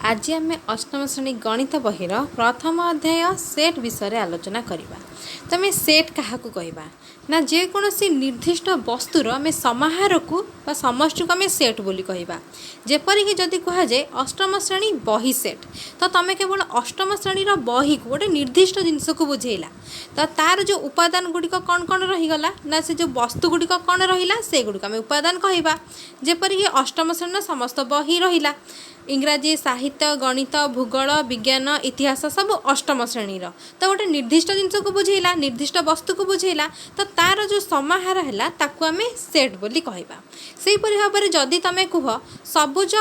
आज आम अष्टम श्रेणी गणित बहिर प्रथम अध्याय सेट विषय आलोचना करवा। तो आम सेट क्या कहवा ना जेकोसी निर्दिष्ट वस्तुर आम समाहार को समष्टि को आम सेट बोली कहवा। जेपरिक जदि कहुए अष्टम श्रेणी बही सेट तो तुम केवल अष्टम श्रेणी बही को गोटे निर्दिष्ट जिनस को बुझेला। तो तार जो उपादान गुड़िक कौन कौन रहीगला ना से जो वस्तु गुड़िक कौन रहा से गुड़िक आम उपादान कहवा। जेपरिक अष्टम श्रेणी समस्त बही रहा इंग्राजी साहित्य गणित भूगोल विज्ञान इतिहास सब अष्टम श्रेणीर। तो गोटे निर्दिष्ट जिनस को बुझेला निर्दिष्ट वस्तु को बुझेला तो तार जो समाहार है ताकू आम सेट बोली कहवा। सेहीपरि भाव में जदि तुम कह सबुज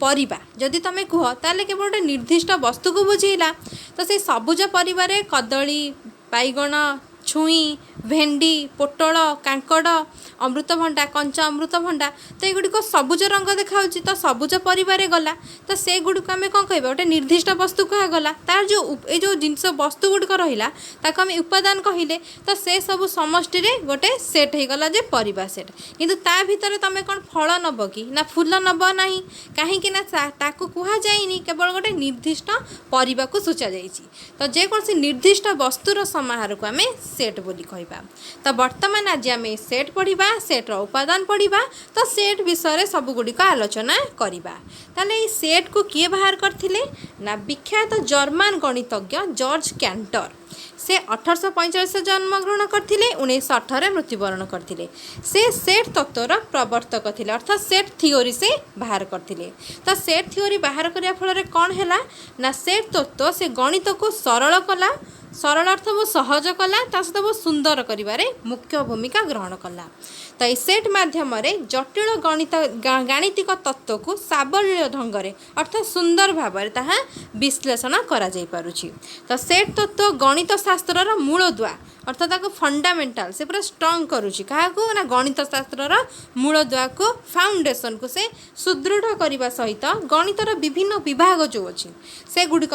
परिबा जदि तुम कह ताले केवल गोटे निर्दिष्ट वस्तु को बुझेला। तो से सबुज परिबारे कदली बैगण छुई भेंडी पोटल कांकड़ अमृतभंडा कंचा अमृतभंडा तो युड़िक सबुज रंग देखा तो सबुज परिवार गला। तो से गुड़िक आम कौन कह गोटे निर्दिष्ट वस्तु कहगला तार जो जो जिनस वस्तु गुड़िक रहा ताको आम उपादान कहले तो से सब समष्टि गोटे सेट हो गला जे परिबा सेट। किंतु ता भितर तुम कौन फल नब कि ना फूल नब ना कहीं ताकू कह जाए केवल गोटे निर्दिष्ट परिबा को सूचा जाइए। तो जेकोसी निर्दिष्ट वस्तुर समाहार को आम सेट बोली कहवा। तो वर्तमान आज आम सेट पढ़ा सेट्र उपादान पढ़ा तो सेट विषय सब गुड़िक आलोचना करवा। ताले ये सेट को किए बाहर करथिले ना विख्यात जर्मन गणितज्ञ जॉर्ज कैंटर। से 1845 जन्म ग्रहण करते 1918 मृत्युवरण करते। से सेट तत्वर प्रवर्तक थे अर्थात सेट थियोरी से बाहर करते। तो सेट थियोरी बाहर करने फल कौन है ना सेट तत्व से गणित को सरल कला सरल अर्थ वो सहज कला सहित वो सुंदर करिबारे मुख्य भूमिका ग्रहण कला। तो ये सेट माध्यम जटिल गाणितिक तत्व को सावलील ढंग से अर्थात सुंदर भाव में विश्लेषण करा जाई पारुछि। तो सेट तत्व गणित शास्त्र मूल दुआ अर्थात फंडामेंटाल से पूरा स्ट्रंग करुच्ची क्या ना गणित शास्त्र मूल दुआ को फाउंडेशन को से सुदृढ़ करने सहित गणितर विभिन्न विभाग जो अच्छी से गुड़िक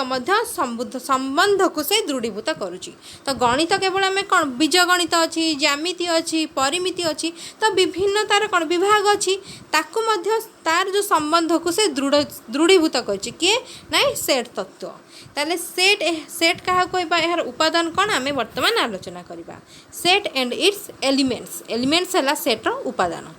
संबंध को से दृढ़ीभूत करुच्ची। तो गणित केवल आम कौन बीज गणित अच्छी ज्यामिति अच्छी परिमिति अच्छी तो विभिन्न तार कौन विभाग अच्छी ताकू तार जो संबंध को से दृढ़ीभूत करुच्ची किए ना सेट तत्व। ताले सेट सेट क्या कहबा यार उपादान कौन आम वर्तमान आलोचना करवा। Set and it's elements elements है सेट्र उपादान।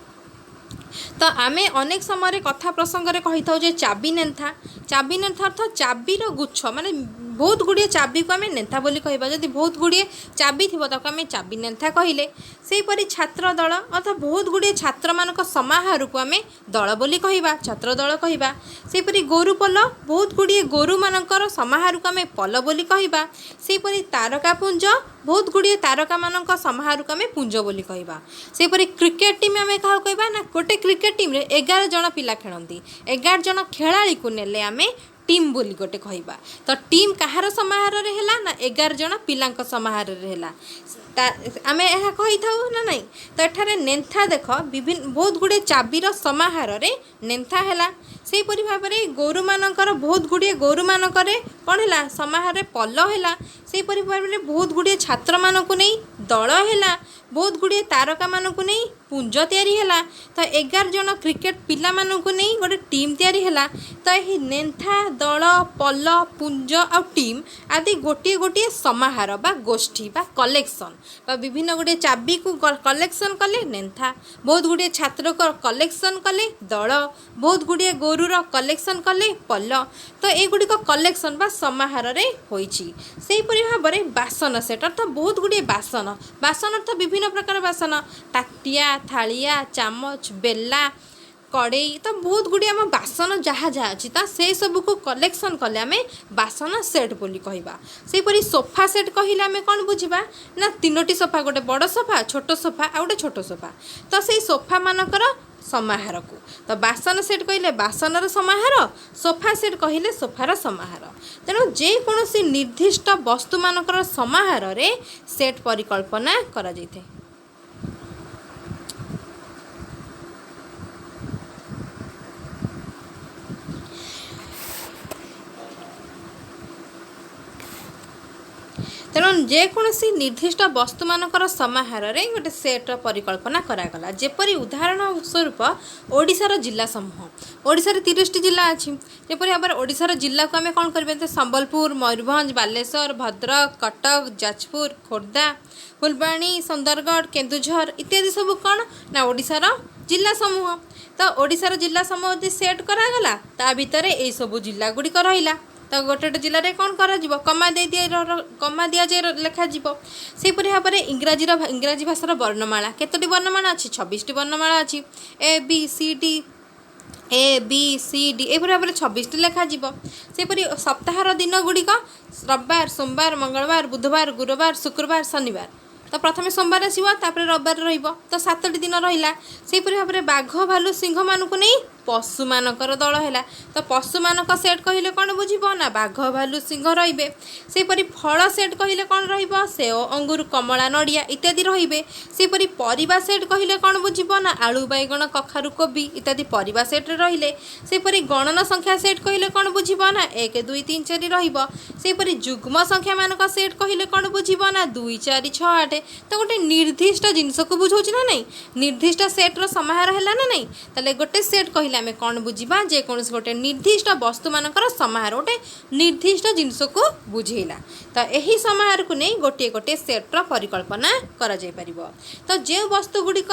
तो आम अनेक समय कथा प्रसंग में कही था चाबी नेंथा अर्थात चाबीर गुच्छ माने बहुत गुड़िए चाबी को आम नेंथा बोली कहबा। जदि बहुत गुड़िए चाबी थी ताको आम चाबी नेंथा कहले। सेहीपरि छात्र दल अर्थात बहुत गुड़िए छात्र मानक समाहार को आम दल बोली कहबा छात्र दल कहबा। सेहीपरि गोरु पल बहुत गुड़िए गोरु मानकर समाहार को आम पल बोली कहबा। सेहीपरि तारका पुंज बहुत गुड़िए तारका मानक समाहार को आम पुंज बोली कहबा। सेहीपरि क्रिकेट टीम आम क्या कहबा ना गोटे क्रिकेट टीम रे 11 जन पिला खेलती 11 जन खेलाड़ी को नेले आम टीम बोली गोटे कहबा। तो टीम कहार समाहार है ना 11 जन पिलांक समाहार है आम यह कही था ना नहीं। तो एठारे नेंथा देख विभिन्न बहुत गुड़े चाबीर समाहार रे नेंथा है। से भाव में गोरु मानकर बहुत गुड़िए गोरु मानक कौन है समाहार पल है। से भाव में बहुत गुड़िए छात्र मानक नहीं दल है बहुत गुड़िए तारका मानक नहीं पुंज तैयारी है। तो 11 जन क्रिकेट पिला मानक नहीं गोटे टीम तैयारी है। तो यही नेंथा दल पल पुंज आ टीम आदि गोटे गोटे समाहार बा गोष्ठी बा कलेक्शन बा विभिन्न गुड़े चाबी को कलेक्शन कले नेंथा बहुत गुड़िए छात्र को कलेक्शन कले दल बहुत गुड़िए गोरुर कलेक्शन कले पल। तो युड़िक कलेक्शन बा समाहार होइछि। सेहीपरि भाव में बासन सेट अर्थात बहुत गुड़िए बासन बासन अर्थ विभिन्न प्रकार बासन ताटिया थालिया चामच बेला कड़ई तो बहुत गुड़ी आम बासन जहाँ जहाँ अच्छी से सब को कलेक्शन कले आम बासन सेट बोली कहवा। सेहीपरि सोफा सेट कहले आम कौन बुझा ना 3टी सोफा गोटे बड़ सोफा छोट सोफा आ गोटे छोट सोफा तो से सोफा मानकर समाहार को। तो बासन सेट कहले बासनर समाहार सोफा सेट कहले सोफार समाहार। तेणु जेकोसी निर्दिष्ट वस्तु मानकर समाहार रे सेट परिकल्पना करा जायते। तेणु जेकोसी निर्दिष्ट वस्तु मानकर समाहार रे गोटे सेट्र परिकल्पना करागला जेपरी उदाहरण स्वरूप ओडिशार जिला समूह ओडिशार 30 जिला अच्छी जेपरी भाव ओडिशार जिला को आम कौन करें संबलपुर मयूरभंज बालेश्वर भद्रक कटक जाजपुर खोर्धा फुलबाणी सुंदरगढ़ केन्दुझर इत्यादि सब कौन ना ओडिशार जिला समूह तो ओडिशार जिला समूह यदि सेट करागला ता भितर यही सब जिला गुड़िक रहा तो गोटे गोटे जिले में कौन कर कमा दि जाए लिखाजी से भाव में इंग्राजी भाषार वर्णमाला केतोटी वर्णमाला अच्छी 26टी वर्णमाला अच्छी ABCD यह भाव में 26टी लिखाजी सेपरी सप्ताहर दिन गुड़िक रविवार सोमवार मंगलवार बुधवार गुरुवार शुक्रवार शनिवार तो प्रथम सोमवार आसो रविवार रो 7टी दिन रहा से भाव में बाघ भालू सिंह मानक नहीं पशु मानकर दल है तो पशु मानक सेट कहले कौन बुझब ना बाघ भालू सिंह रे सेपरी फल सेट कहले कौन रेव अंगूर कमला नड़िया इत्यादि रे सेपरी परिबा सेट कहले कौन बुझब ना आलू बैगण कखारु कोबी इत्यादि परिबा सेट रहिले सेपरी गणन संख्या सेट कहले कौन बुझब ना 1 2 3 4 रहिबो सेपरी जुग्म संख्या मानक सेट कहले कौन बुझब ना 2 4 6 8 तो गोटे निर्दिष्ट जिनस को बुझाऊँ ना नहीं निर्दिष्ट सेट्र समाहार है ना नहीं ताले गोटे सेट कहले आम कौन बुझा जेकोसी गोटे निर्दिष्ट वस्तु मानकर समाहार गोटे निर्दिष्ट जिनस को बुझेला तो यही समाहार को नहीं गोटे गोटे सेट्र परिकल्पना करा जाय परिबो तो जो वस्तु गुड़िक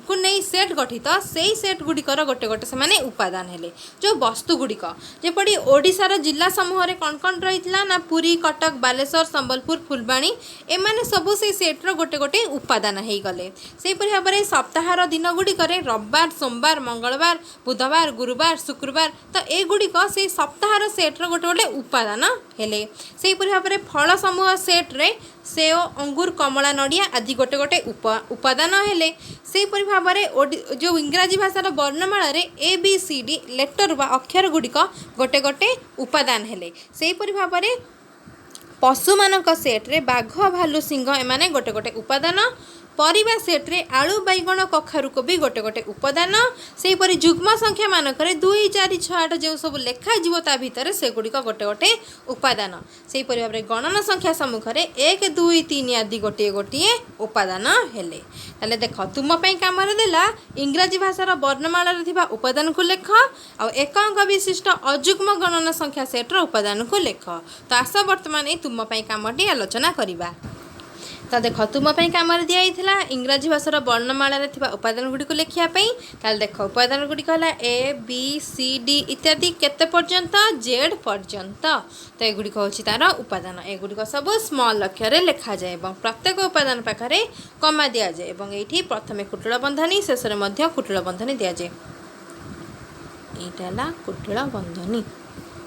को नहीं सेट गठित से सेट गुड़िकर गोटे गोटे से माने उपादान हेले जो वस्तु गुड़िक जेपरी ओडिशार जिला समूह रे कौन कौन रही ना पुरी कटक बालेश्वर संबलपुर फुलबाणी एमाने सबू से सेट्र गोटे गोटे उपादान हो गले से भाव में सप्ताहर दिन गुड़िक रविवार सोमवार मंगलवार बुधवार गुरुवार शुक्रवार तो एगुड़िक से सप्ताहर सेट्र गोटे गोटे उपादान हेले से भाव में फल समूह सेट्रे सेव अंगूर कमला नड़िया आदि गोटे गोटे उपादान हेले से भाव में जो इंग्राजी भाषार वर्णमाला ABCD लेटर बा अक्षर गुड़िक गोटे गोटे उपादान हेले से भाव में पशु मानक सेट्रे बाघ भालू सिंह एमाने गोटे गोटे उपादान परिबा सेट्रे आलू बैगण कखारु कोबी गोटे गोटे उपादान से परी जुग्म संख्या मानक 2 4 6 8 जो सब लेखा जीव ता भितर से गुड़िक गोटे गोटे उपादान से परी भाव में गणन संख्या सम्मुख 1 2 3 आदि गोटे गोटे उपादान हेले ताले देख तुम काम देला इंग्राजी भाषार वर्णमाला उपादान को लेख आ एक अंक विशिष्ट अजुग्म गणन संख्या सेट्र उपादान को लेख तो आस बर्तमान तुम कामटी आलोचना करवा तो देख तुम कम दिखाई इंग्राजी भाषार वर्णमाला उपादान गुड़ी को लिखापी ताल देख उपादान गुड़िक ABCD इत्यादि केते पर्यंत Z पर्यंत तो एगुड़िक हूँ तार उपादान एगुड़िक सब स्मॉल अक्षर लिखा जाए प्रत्येक उपादान पाखे कमा दि जाए ये प्रथम कुटिल बंधनी शेष में कुटिल बंधनी दि जाए यहाँ कुटिल बंधनी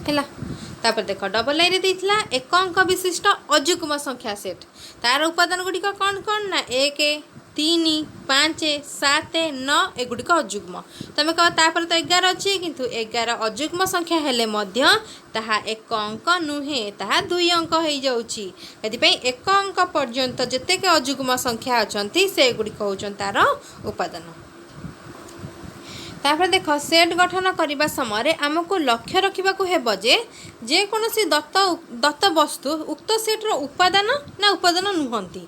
है तापर देख डबल लाइन देइथिला एक अंक विशिष्ट अजुग्म संख्या सेट तार उपादान गुड़िक कौन कौन ना 1 3 5 7 9 एगुड़िक अजुग्म तुम कह तापर तो 11 अच्छे किंतु 11 अजुग्म संख्या हेले मध्य ताहा एक अंक नुहे ताहा 2 अंक हो जाउची एथिपई एक अंक पर्यंत जतेक अजुग्म संख्या अछंती से गुड़िक होचन तार उपादान तापर देख सेट गठन करने समय आमको लक्ष्य रखा हे जेकोसी दत्त वस्तु उक्त सेट्र उपादान ना उपादान नुहति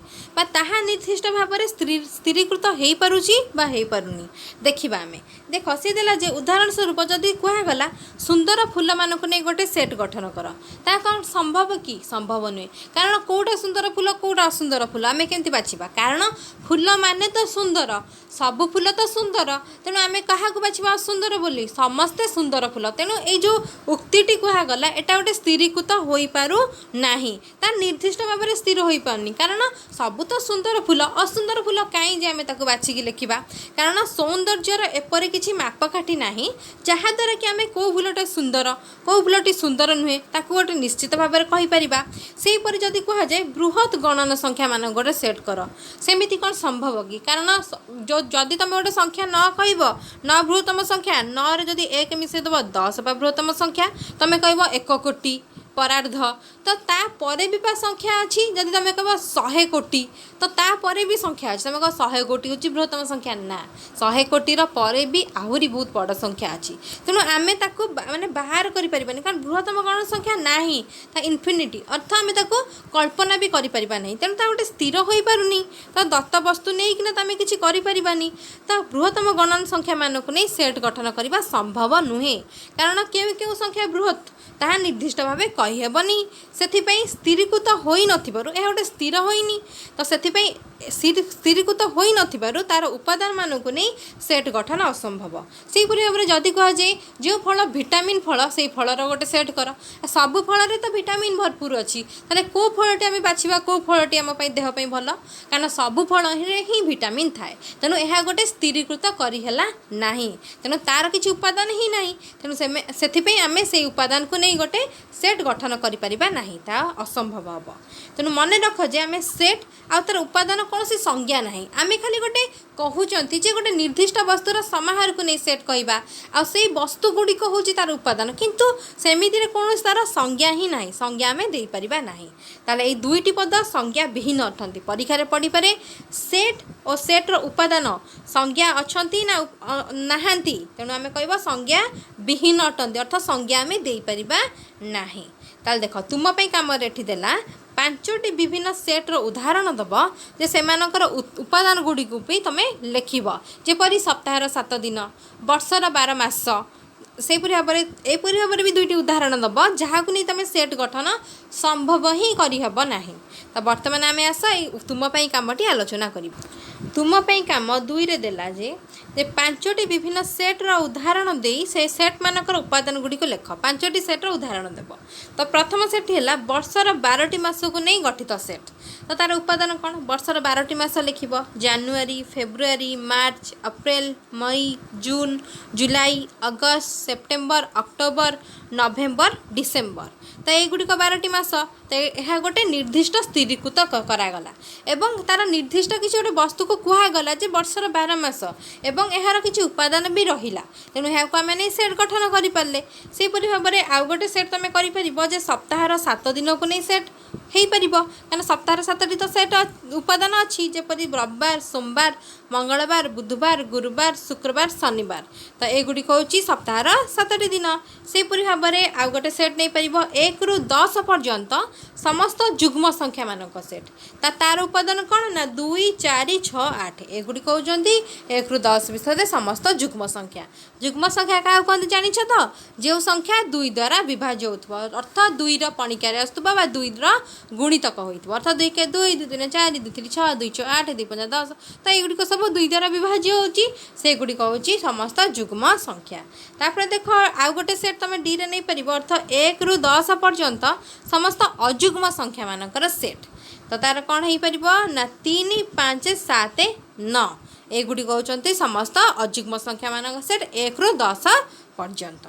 ताहा निर्दिष्ट भाव में स्थिरीकृत हो पारुनी देखा आम देख सी देला जे उदाहरण स्वरूप जदि कहगला सुंदर फूल मानक नहीं गोटे सेट गठन कर ता कौन संभव कि संभव नुहे कारण कौटा सुंदर फूल कौटा असुंदर फूल आम केमती बाछा कारण फूल माने तो सुंदर सबु फूल तो सुंदर तेणु आम क्या बाछा असुंदर बोली समस्ते सुंदर फूल तेणु ये उक्ति कहगला एटा गोटे स्थिरीकृत हो पारु नाही तार निर्दिष्ट भाव में स्थिर हो पारनी कारण सबु तो सुंदर फूल असुंदर फूल कहीं आम बाछिकी लिखा कारण सौंदर्यर एपर किसी मापकाठी ना जहाद्वारा कि आम कौ फूलटे सुंदर कौ फूलटी सुंदर नुहे ताकू गोटे निश्चित भाव में कहीपर से जदि कहुए बृहत गणन संख्या मान गोटे सेट कर सेमती कौन संभव कि कारण जदि तुम गोटे संख्या न कह न बृहत्तम संख्या 9 रे जदि 1 मिसेदेव 10 बा बृहत्तम संख्या तुम कह 1 कोटी अपरार्ध तो तापर भी पा संख्या अच्छी जदि तुम कह 100 कोटी तो तापर भी संख्या अच्छी तुम कह 100 कोटी हूँ बृहत्तम संख्या ना 100 कोटीर पर भी आहरी बहुत बड़ संख्या अच्छी तेणु आम माने बाहर करें कारण बृहत्तम गण संख्या ना इनफिनिटी अर्थ आम कल्पना भी करें तेणु गोटे स्थिर हो पारुनी तो दत्त वस्तु नहीं कि तुम किसी करें तो बृहत्तम गणन संख्या मानक नहीं सेट गठन करने संभव नुहे कारण क्यों क्यों संख्या बृहत ताहा निर्दिष्ट भाव कहीहबनी से स्थिरीकृत हो नथिबारु यह गोटे स्थिर होइनी तो से स्थिरीकृत हो नथिबारु तार उपादान मानक नहीं सेट गठन असंभव से भाव में जदि कह जाए जो फल विटामिन फल से फलर गोटे सेट कर सबु फल तो विटामिन भरपूर अच्छी ताले को फलटी आम बाछा को फलटी आम देहपाई भल कारण सबु फल ही विटामिन थाए तेणु यह गोटे स्थिरीकृत करला ना तेणु तार किसी उपादान ही ना तेणु से आम से उपादान को नहीं गोटे सेट गठन करें ता असंभव हम तेणु मन रख जे आम सेट आ तार उपादान कौन संज्ञा ना आम खाली गोटे कहते जे गोटे निर्दिष्ट वस्तुर समाहार को नहीं सेट कहवा आ से वस्तु गुड़िक हूँ तार उपादान किंतु सेमिति कौन तार संज्ञा ही ना संज्ञा आम दे पारिबा नाही ताले दुईटी पद संज्ञा विहीन अटंती परीक्षा पड़ी पारे सेट और सेट्र उपादान संज्ञा अच्छी ना नाहांती तेणु आम कह संज्ञा विहीन अटंती अर्थ संज्ञा आम दे पारिबा नाही ताले देख तुम कम एठी देला 5टी विभिन्न सेट्र उदाहरण दब जे सेमानकर उपादान गुड़िक भी तुम लिखब जेपरी सप्ताहर 7 दिन वर्षर 12 मास सेपरी भाव में एपरी भाव में भी 2टी उदाहरण दब जहाँ को नहीं तुम सेट गठन संभव ही करहब ना तो बर्तमान आम आस तुम कमटी आलोचना कर तुम कम 2 रे देला जे 5टी विभिन्न सेट्र उदाहरण दे से सेट मानकर उपादान गुड़िक लेख 5टी सेट्र उदाहरण देव तो प्रथम सेट है वर्षर 12टी मास को नहीं गठित सेट तो तार उपादान कौन वर्षर 12टी मास लिख जानुआरी फेब्रुआरी मार्च अप्रैल मई जून जुलाई अगस्त सेप्टेम्बर अक्टोबर नवेम्बर डिसेम्बर तो युड़िक 12टी मास तो यह गोटे निर्दिष्ट स्थिरीकृत करागला एवं तार निर्दिष्ट किसी गोटे वस्तु को कहगला जे वर्षर 12 मास एवं यार किसी उपादान भी रहा तेणु यहाँ आम नहीं सेट गठन करें से भाव में आउ गोटे सेट तुम कर सप्ताहर 7 दिन को नहीं सेट हो पार क्या सप्ताह 7टी तो सेट उपादान अच्छी जपरी रविवार सोमवार मंगलवार बुधवार गुरुवार शुक्रवार शनिवार तो युड़िक हूँ सप्ताहर 7टी दिन से भाव में आउ गोटे सेट नहीं पार 1 ରୁ 10 पर्यंत समस्त जुग्म संख्या मानक सेट तार उपादान कौन ना 2 4 6 8 एगुड़िक होती 1 ରୁ 10 विषय समस्त जुग्म संख्या क्या कहते जानी तो जो संख्या 2 द्वारा विभाज्य हो अर्थ 2 पणिकार आसुवा 2 गुणितक हो अर्थ 2 के 2 2 3 4 2 3 6 2 6 8 2 5 10 तो युड़िक सब 2 द्वारा विभाज्य होगुड़िक हूँ समस्त जुग्म संख्या तापर देख आउ गोटे सेट तुम डी रे नहीं पार अर्थ 1 ରୁ 10 पर्यंत समस्त अजुग्म संख्या मानकर सेट तो तार कौन हो पार ना 3 5 7 9 एगुड़िक होती समस्त अजुग्म संख्या मानक सेट 1 ରୁ 10 पर्यंत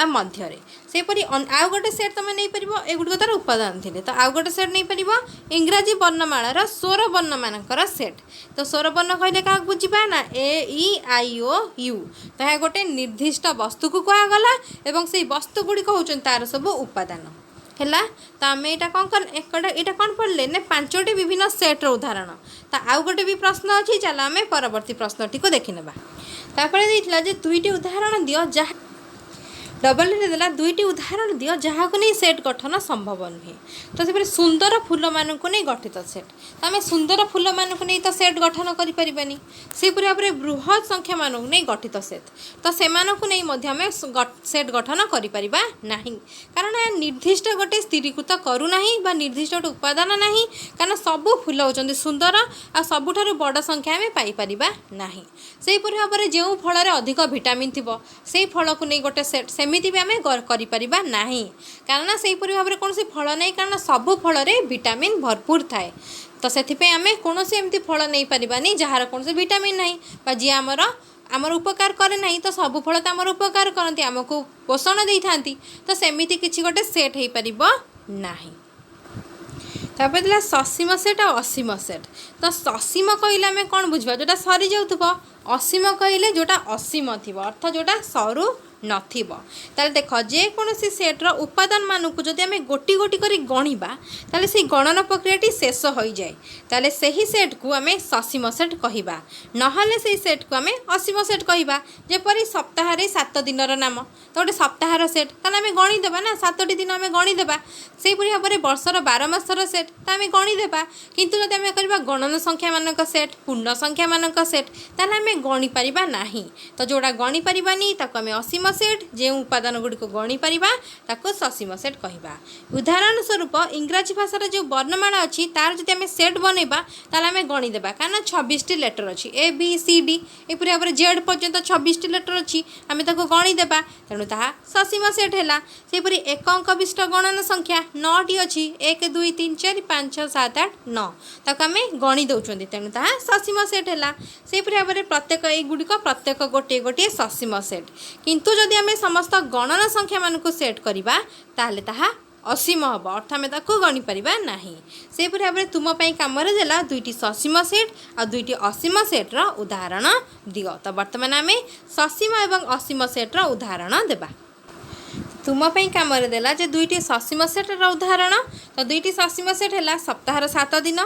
मध्य सेपरी आउ गोटे सेट तुम नहीं पार एगुड़िक तार उपादान थे तो आउ गोटे सेट नहीं पार इंग्राजी वर्णमालार स्वर वर्ण मानकर सेट तो स्वर वर्ण कहले क्या बुझा ना ए ई आई ओ यू तो यह गोटे निर्दिष्ट वस्तु को कहगला एवं से वस्तु गुड़िक होती तार सब उपादान है तो आम यहाँ कौन यहाँ कौन पढ़ले ना 5टी विभिन्न सेट्र उदाहरण तो आउ गोटे भी प्रश्न अच्छी चल आम परवर्ती प्रश्नटी को देखी तापर देता 2टी उदाहरण दियो जहाँ डबल देला 2टी उदाहरण दियो जहाँ को नहीं सेट गठन संभव नुहे तो से सुंदर फूल मान को नहीं गठित सेट तो आम सुंदर फूल मान को नहीं तो सेट गठन करें से भाव में बृहत संख्या मान को नहीं गठित सेट तो से नहीं सेट गठन करना कारण निर्दिष्ट गोटे स्थिरीकृत करूना निर्दिष्ट गोटे उपादान ना कारण सबू फूल होती सुंदर आ सबुठ बड़ संख्या आम पाइपर ना से भाव में जो फल अधिक विटामिन थी से फल को नहीं गोटे सेट सेमिति भी आम करिपरिबा नाही कारण से भाव में कौन फल नहीं कारण सबु फल विटामिन भरपूर थाए तो से आम कौन एमती फल नहीं पारानी जार कौन विटामिन ना जी आमर उपकार करे ना तो सबु फल तो आमर उपकार करती आमको पोषण दे था तो सेमिति किसी गोटे सेट हो पार ना तापर दिला ससीम सेट और असीम सेट तो ससीम कहले आम कौन बुझा जोटा सरी जाऊ असीम कहले जोटा असीम थी अर्थ जोटा सरू नथिबो। ताले देख जेकोसी सेट्र उपादान मानक जदि आम गोटी गोटी कर गणिबा ताले से गणन प्रक्रियाटी शेष हो जाए ताले सही सेट को आम ससीम सेट कहवा नहले से सेट को आम असीम सेट कहवा जेपरी सप्ताह 7 दिन नाम तो गोटे सप्ताहर सेट ताले आम गणिदेबा ना 7टी दिन आम गणिदेबा से भाव में वर्षर 12 मासर सेट तो आम गणिदेबा किंतु जब आम करवा गणन संख्या मानक सेट पूर्ण संख्या मानक सेट ताले आम गणिपर ना तो जोड़ा गणिपारानी ताको आम असीम सेट जो उपादान गुड़ी गणिपर ताको ससीम सेट कहवा। उदाहरण स्वरूप इंग्राजी भाषार जो वर्णमाला अच्छी तार जब आम सेट बनइबा ताले आम गणिदेबा कारण 26टी लेटर अच्छी ए बी सी डी एपरी भाव में जेड पर्यंत 26टी लेटर अच्छी आम ताको गणिदेबा तेणु ताहा ससीम सेट है। सेपरी एक अंक विशिष्ट गणन संख्या 9टी अच्छी 1 2 3 4 5 6 7 8 9 ताको आम गणि दौरान तेणु ताहा ससीम सेट है। सेपरी भाव में प्रत्येक युड़िक प्रत्येक गोटे गोटे ससीम सेट किंतु जदि आम समस्त गणन संख्या मानक सेट करवा ताहले ताहा असीम हम अर्थ आम ताको गणिपर ना सेपरी भाव में तुम कम देला 2टी ससीम सेट और 2टी असीम सेट्र उदाहरण दियो। तो बर्तमान आम ससीम एवं असीम सेट्र उदाहरण देबा। तुम कम देला जे 2टी ससीम सेट्र उदाहरण तो 2टी ससीम सेट है सप्ताहर 7 दिन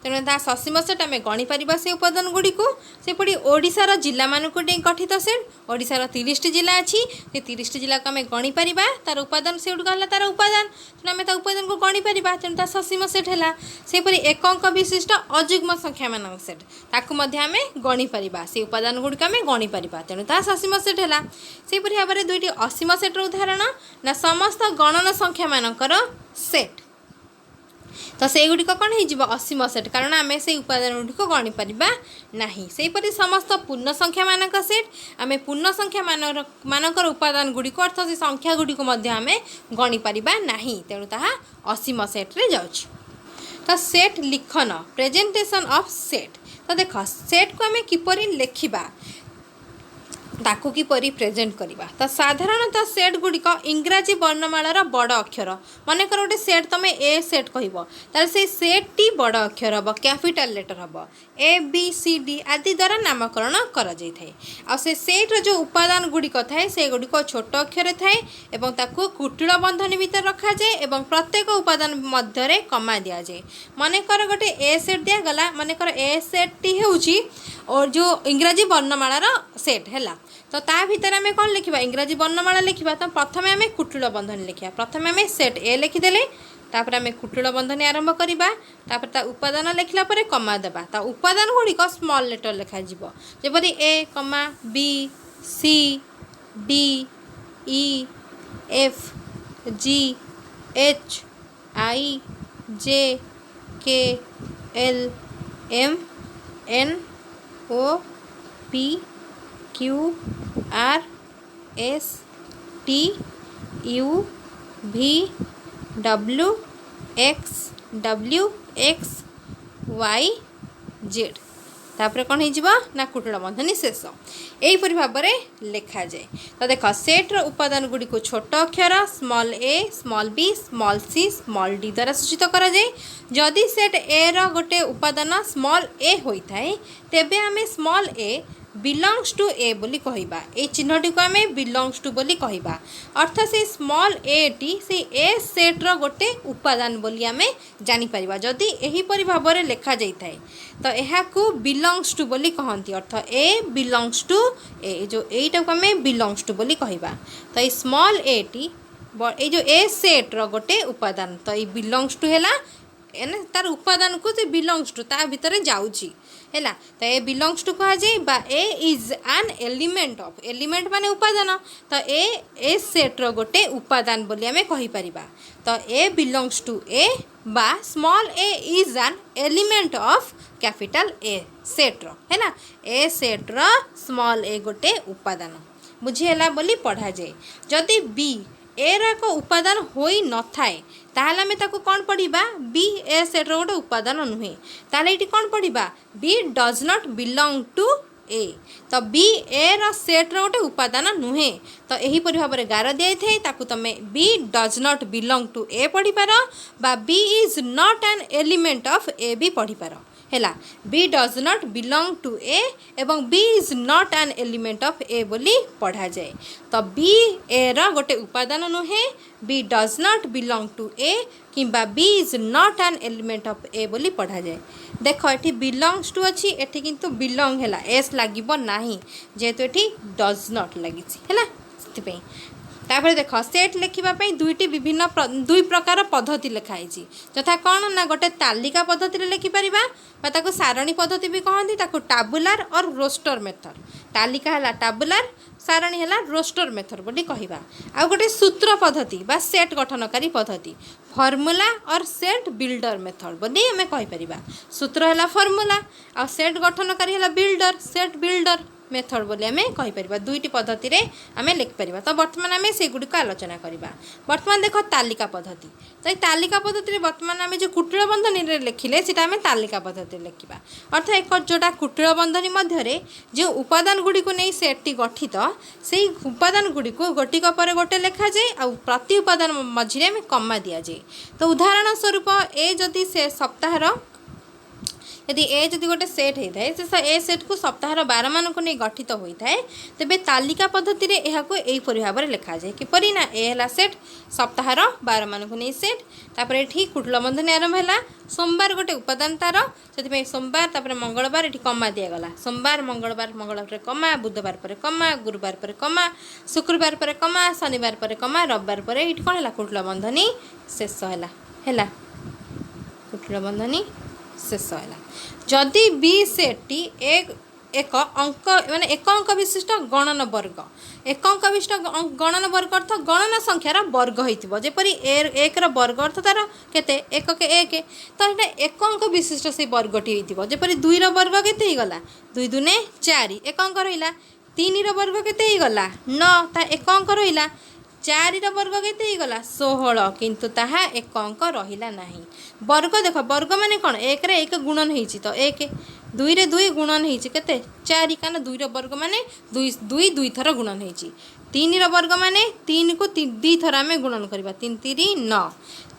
तेणु ता ससीम सेट आम गणिपर से उपादान गुड़ी को सेपटी ओडिशार जिला मानक गठित सेट ओडिशार 30टी जिला अच्छी से 30टी जिला को आम गणिपर तार उपादान से गुड़िक है तार उपादान तेणु आम उपादान को गणिपर तेणु ता ससीम सेट है। सेपरी एक अंक विशिष्ट अजुग्म संख्या मान सेट ताकू आम गणिपर से उपादान गुड़िक आम गणिपर तेणु ता ससीम सेट है। सेपरी भाव में 2टी असीम सेट्र उदाहरण ना समस्त गणन संख्या मानकर सेट तो से गुड़िक कौन हो असीम सेट कारण आम से उपादान गुड़िक गणिपर ना सेपरी समस्त पूर्ण संख्या मानक सेट आम पूर्ण संख्या मानकर उपादान गुड़िक अर्थ से संख्या गुड़िक आम गणिपर ना तेणु ताहा असीम सेट्रे जाउछि। तो सेट लिखन प्रेजेंटेशन ऑफ सेट तो देख सेट को आम किपरि लेखिबा ताकू किपरि प्रेजेंट करवा तो साधारणतः सेट गुड़िक इंग्राजी वर्णमालार बड़ अक्षर मनकर गोटे सेट तुम ए सेट कह से सेट टी बड़ अक्षर हम कैपिटल लेटर हम ए बी सी डी आदि द्वारा नामकरण कर से सेट्र जो उपादान गुड़िक थाए से गुड़िक छोट अक्षर थाए एवं ताकू कुटिल बंधनी भितर रखा जाए एवं प्रत्येक उपादान मध्य कमा दि जाए मनकर गोटे ए सेट दिगला मनकर ए सेट टी होउची और जो इंग्राजी वर्णमालार सेट है तो ता भीतर आम कौन लिखा इंग्राजी वर्णमाला लिखा तो प्रथम आम कुटिल बंधनी लिखा प्रथम आम सेट ए लिखिदेले तापर आम कुटिल बंधनी आरंभ करवा तापर उपादान लिखला पर कमा देबा ता उपादान गुड़िक स्मॉल लेटर लिखा जपरी A comma B C D E F G H I J K L M N O P Q R S T U V W X Y Z तापर कौन हो कुटिल बंधनी शेष यहीपरि भाव में लिखा जाए। तो देख सेट्र उपादान गुड़ी को छोट अक्षर स्मॉल ए small B small C small D द्वारा सूचित करा जाए। जदि सेट ए रो गोटे उपादान स्मॉल ए होता है तेबे आमे स्मॉल ए बिलंग्स टू ए बोली कहवा ए चिन्हटी को आम बिलंग्स टू बोली कहवा अर्थ से स्मॉल ए टी से ए सेट्र गोटे उपादान बोली आम जानीपर जदि एहीपरि भाव में लिखा जाए तो यह को बिलंग्स टू बोली कहती अर्थ ए बिलंग्स टू ए जो एटा को आम बिलंग्स टू बोली कहवा। तो ये स्मॉल ए टी ये जो ए सेट्र गोटे उपादान तो ये बिलंग्स टू है तार उपादान को से बिलंग्स टू ता भितर जाउची हैला तो ए बिलंग्स टू कहा जाए बा A is an element of element माने उपादान तो ए सेट्र गोटे उपादान बोली आमे कहि परिबा। तो ए बिलंग्स टू ए बा small A is an element of capital A सेट्र हैला ए सेट्र स्मॉल ए गोटे उपादान बुझीला बोली पढ़ा जाए। जदि बी ए एक उपादान होई न थाए ताहले आमे ताको कौन पढ़िबा बी ए सेट्र गोटे उपादान नुहे ताहले इटी कौन पढ़िबा B does not belong to A तो बी ए रो सेट्र गोटे उपादान नुहे तो यही परि भाव में गार दिया थाए ताकू तमे B does not belong to A पढ़ी पार बा B is not an element of A भी पढ़ी पार ହେଲା B does not belong to A एवं B is not an element of A बोली पढ़ा जाए। तो बी ए रा गोटे उपादान नुहे, B does not belong to A किंबा B is not an element of A बोली पढ़ा जाए। देख ये बिलोंग्स टू अच्छी एठी किंतु बिलोंग है एस लगे ना जेहेतु ये डज नॉट लगी है। तापर देख सेट लिखापी दुईटी विभिन्न दुई प्रकार पद्धति लिखाई यथा कौन ना गोटे तालिका पद्धति लिखिपर सारणी पद्धति भी कहती टाबुलार और रोस्टर मेथड। तालिका है टाबुलार, सारणी है रोस्टर मेथड बोली कहवा। आ गोटे सूत्र पद्धति बा सेट गठनकारी पद्धति फॉर्मूला और सेट बिल्डर मेथड बोली आम कहीपर। सूत्र है फॉर्मूला आ सेट गठनकारी है बिल्डर सेट बिल्डर मेथड बोली आम कहीपर। दुईटी पद्धति आम लिखिपर। तो बर्तमान आम से गुड़िक आलोचना करवा। बर्तमान देख तालिका पद्धति, तो तालिका पद्धति बर्तमान आम जो कुटिल बंधनी लिखिले से आम तालिका पद्धति लिखा। अर्थात एक जोटा कुटिल बंधनी मध्य जो उपादान गुड़ी को नहीं सेटटी गठित से उपादान गुड़ी को गोटिक पर गोटे लिखा जाए और प्रति उपादान मझे आम कमा दि जाए। तो उदाहरण स्वरूप ए जदि से सप्ताहर यदि ए जदि गोटे सेट होता है से ए सेट को सप्ताहर 12 मान को नहीं गठित होता है तेबे तालिका पद्धति रे एहाको एहिपरि भाव लिखा जाए किपरि ना ए हला सेट सप्ताहर 12 मान को नहीं सेट तापर एठी कुटिल बंधनी आरंभ है सोमवार गोटे उपादान तार से सोमवार तापर मंगलवार ये कमा दिया गला सोमवार मंगलवार कमा बुधवार पर कमा गुरुवार पर कमा शुक्रवार पर कमा शनिवार पर कमा रविवार पर ये कौन है कुटिल बंधनी शेष है कुटिल बंधनी शेष है। जदि बी सेट एक अंक माने एक अंक विशिष्ट गणन वर्ग एक अंक विशिष्ट गणन वर्ग अर्थ गणना संख्यार वर्ग होपरी एक वर्ग अर्थ तार केते एक के एक तो ये एक अंक विशिष्ट से वर्गटी होपरी 2 वर्ग केते गला 2 दूने 4 एक अंक रहा 3 वर्ग केते गला 9 ता एक अंक रहा 4 वर्ग केते गला 16 किंतु ताहा एक अंक रहिला नाही। वर्ग देख वर्ग माने कौन एक रे एक गुणन होईची तो एक 2 रे 2 गुणन होईची केते 4 कारण 2 वर्ग माने 2 थर गुणन होईची 3 वर्ग माने 3 को 2 थर आम गुणन करबा 3 3 9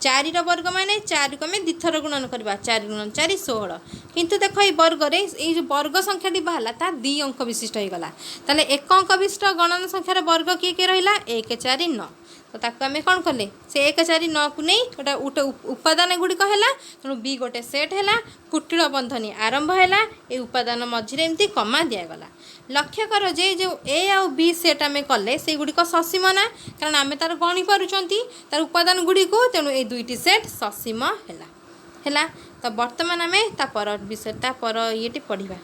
4 वर्ग माने 4 को आम 2 थर गुणन करबा 4 गुणन 4 16 किंतु देख ये वर्ग रे ये जो वर्ग संख्याटी बाहला ता 2 अंक विशिष्ट हो गला ताले एक अंक विशिष्ट गणन संख्यार वर्ग किए किए रहिला 1 4 9 तो ताको आम कौन कले से 1 4 9 को नहीं गोटे उपादान गुड़िक है तेणु बी गोटे सेट है कुटिल बंधनी आरंभ है ये उपादान मझे एमती कमा दिगला। लक्ष्य कर जे जो ए आउ बी सेट आम कले से गुड़िक ससीम ना कारण आम तार गणी पार्टी तार उपादान गुड़ी को तेणु ये दुईटी सेट ससीम है। तो बर्तमान आम तापर विषय तापर ये पढ़ा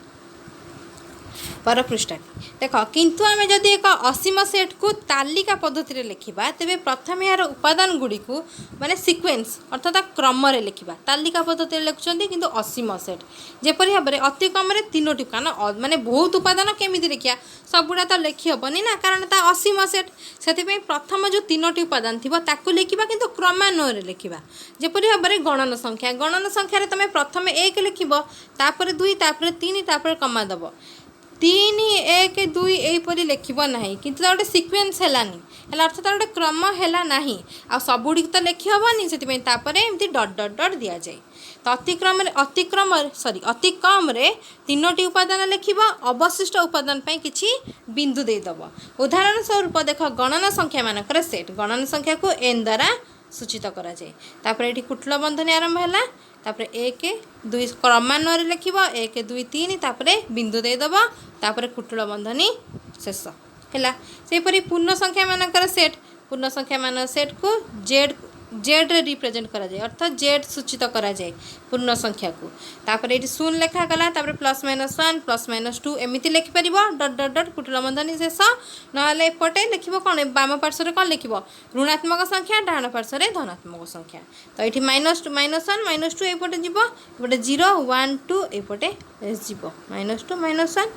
पर पृष्ठा देख किंतु आम जदि एक असीम सेट को तालिका पद्धति लिखा तेरे प्रथम यार उपादान गुड़ी को माने सिक्वेन्स अर्थात क्रम लिखा तालिका पद्धति लिखुं किंतु असीम सेट जेपरी भाव में अति कम 3टी कारण माने बहुत उपादान केमी लिखा सबुड़ा तो लिखी हेनी ना कारण ता असीम सेट से प्रथम जो 3टी उपादान थी लिखा किंतु क्रमान्वय लिखा जेपरी भाव में गणन संख्या तुम प्रथम 1 लिख 2 3 कमा दब 3 1 2 यहीपरि लिखना किंतु गोटे सिक्वेन्स है अर्थात गोटे क्रम है ना आ सबुड़ी तो लिखी हेनी से एमती डट डट डट दि जाए। तो अति कम 3टी उपादान लिख अवशिष्ट उपादान किसी बिंदु देदेव। उदाहरण स्वरूप देख गणना संख्या मानकर सेट गणना संख्या को n द्वारा सूचित करा जाए। तापर ये कुटिल बंधनी आरंभ है तापर 1 2 क्रमान्वय लिख 1 2 3 तापर बिंदु देदेव तापर कुटिल बंधनी शेष है। सेपरी पूर्ण संख्या मानकर सेट को जेड रिप्रेजेंट करा जाए अर्थात जेड सूचित करा जाए पूर्ण संख्या को तापर ये शून्य लिखा गला तापर +-1 +-2 एमती लिखिपर डट डट डट कुटिल बंधनी शेष ना एपटे लिख कौन बाम पार्श्व कौन लिख ऋणात्मक संख्या डाण पार्श्व धनात्मक संख्या। तो ये -1 -2 एपटे जीव एपटे 0 1 2 एपटे जीव -2 -1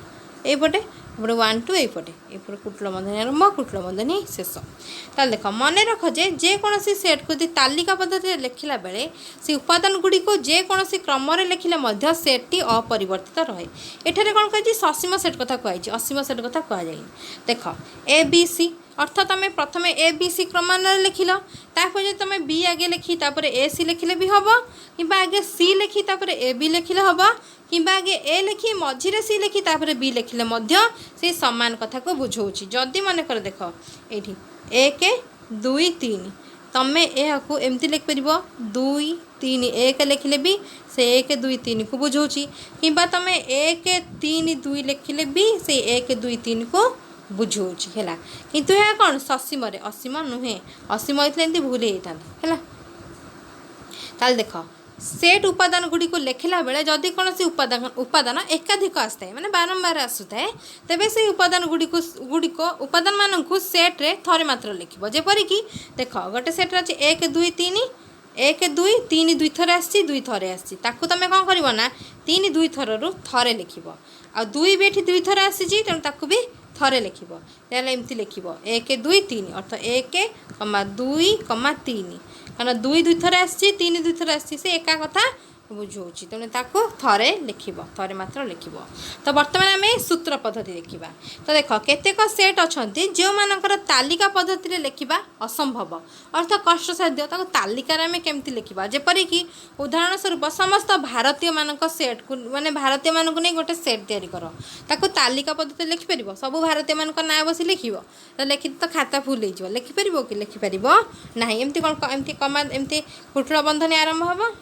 एपटे 1 2 एपटे कुटिल बंधनी आरंभ कुटिल बंधनी शेष। ताल देख मन रख जेकोसी सेट को तालिका पद्धति लिखला बेले से उपादान गुड़ी को जेकोसी क्रम लिखिले सेटटी अपरिवर्तित रहे। एठारे कौन कही ससीम सेट कथा कहुई असीम सेट कथा कहुई देख ए बी सी अर्थ तुम प्रथम ए बी सी क्रमान्वय लिखिल तापर जो तुम बी आगे लिखी तापर ए सी लिखिले भी हम कि आगे सी लिखी तापर ए बी लिखिले हम कि आगे ए लिखी मझिरे सी लिखी तापर बी लिखिले मध्य से समान कथा को बुझाऊँगी। जदि मन कर देख ये 1 2 3 तमें यह एमती लिखिपर 2 3 1 लिखिले भी से 1 2 3 को बुझाऊँगी कि तुम 1 3 2 लिखिले भी से 1 2 3 को बुझाऊँगी है किंतु यह कौन ससीम असीम नुहे असीम होता एमती भूल होता है। देख सेट उपादान गुड़ी को लिखला बेले जदि कौन सी उपादान एकाधिक आसता है माने बारंबार आसुता है तेबे से उपादान गुड़िक उपादान मान को सेट रे थरे मात्र लिखिब। जेपरिक देख गोटे सेट अच्छे 1 2 3 1 2 3 2 थर आसी 2 थरे आसी ताकू तुम कौन कर ना 3 2 थर रु थरे लिखिब आ 2 भी ये 2 थर आसी तेणु ताकू भी थरे लिखिब एमती लिखिब 1 2 3 अर्थ 1 2 3 कारण 2 2 थर आसी 3 2 थर आसी से एका कथा बुझाऊँगी तेणु ताकू थरे लिखिब थरे मात्र लिखिब। तो बर्तमान आम सूत्र पद्धति देखा। तो देख केतेक सेट अच्छा जो मानकर तालिका पद्धति लिखा असंभव अर्थ कष्टसाध्य ताको तालिकार आम केमती लिखा जेपरिक उदाहरण स्वरूप समस्त भारतीय मानक सेट को माने भारतीय मानक नहीं गोटे सेट तैयारी कर ताको तालिका पद्धति लिखिपर सब भारतीय मान ना बस लिख तो लिखि तो खाता फुल हो लिखिपर कि लिखिपर ना एमती कौन एमती कमा एमती कुटुर बंधन आरंभ हम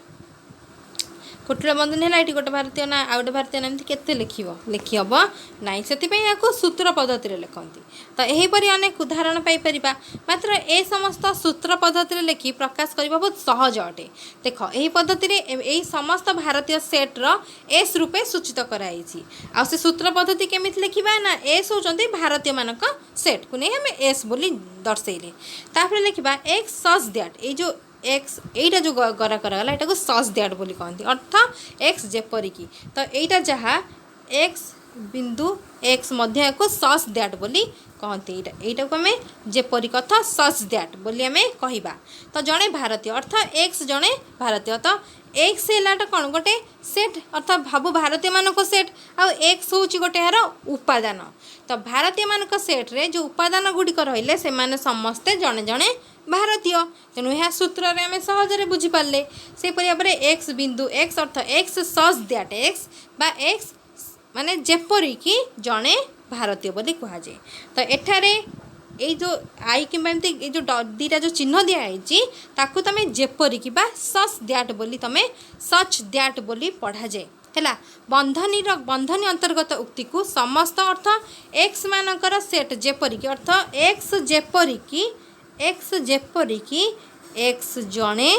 कुटुर बंधन है ये गोटे भारतीय ना आ गए भारतीय ना एमती के लिखी हम ना से सूत्र पद्धति लिखती। तो यहीपर अनेक उदाहरण पाइपर मात्र ए समस्त सूत्र पद्धति लिखि प्रकाश करने बहुत सहज अटे। देख यही पद्धति यही समस्त भारतीय सेट्र एस रूपे सूचित कराई आ से सूत्र पद्धति केमी लिखा ना एस होती भारतीय मानक सेट को नहीं आम एस बोली दर्शेले तापर लिखा एक्स सच दैट ये जो एक्स एटा जो गरा कराला एटा को सच दैट बोली कहती अर्थ एक्स जेपरिकी तो एटा जहाँ एक्स बिंदु एक्स मध्य को सच दैट बोली कहते एटा को आम जेपरी कथा सच दैट बोली आम कहवा। तो जड़े भारतीय अर्थ एक्स जड़े भारतीय तो एक्स है कौन गोटे सेट अर्थ भाव भारतीय मानक सेट आ एक्स हूँ गोटे यार उपादान। तो भारतीय मानक सेट रे जो उपादान गुड़िक रहिले से माने समस्ते जड़े जड़े भारतीय तेणु यह सूत्र आम सहजरे बुझीपारे से भाव में एक्स बिंदु एक्स अर्थ एक्स सच दैट एक्स बा एक्स माने जेपरिकी जड़े भारतीय बोली कहुए। तो एठारे ये जो आई कि जो दीटा जो चिन्ह दिखाई ताकू तुम जेपरिकी बा सच दैट बोली तुम सच दैट बोली पढ़ा जाए है बंधनी अंतर्गत उक्ति को समस्त अर्थ एक्स मानकर सेट जेपरिकी अर्थ एक्स जेपरिकी एक्स जड़े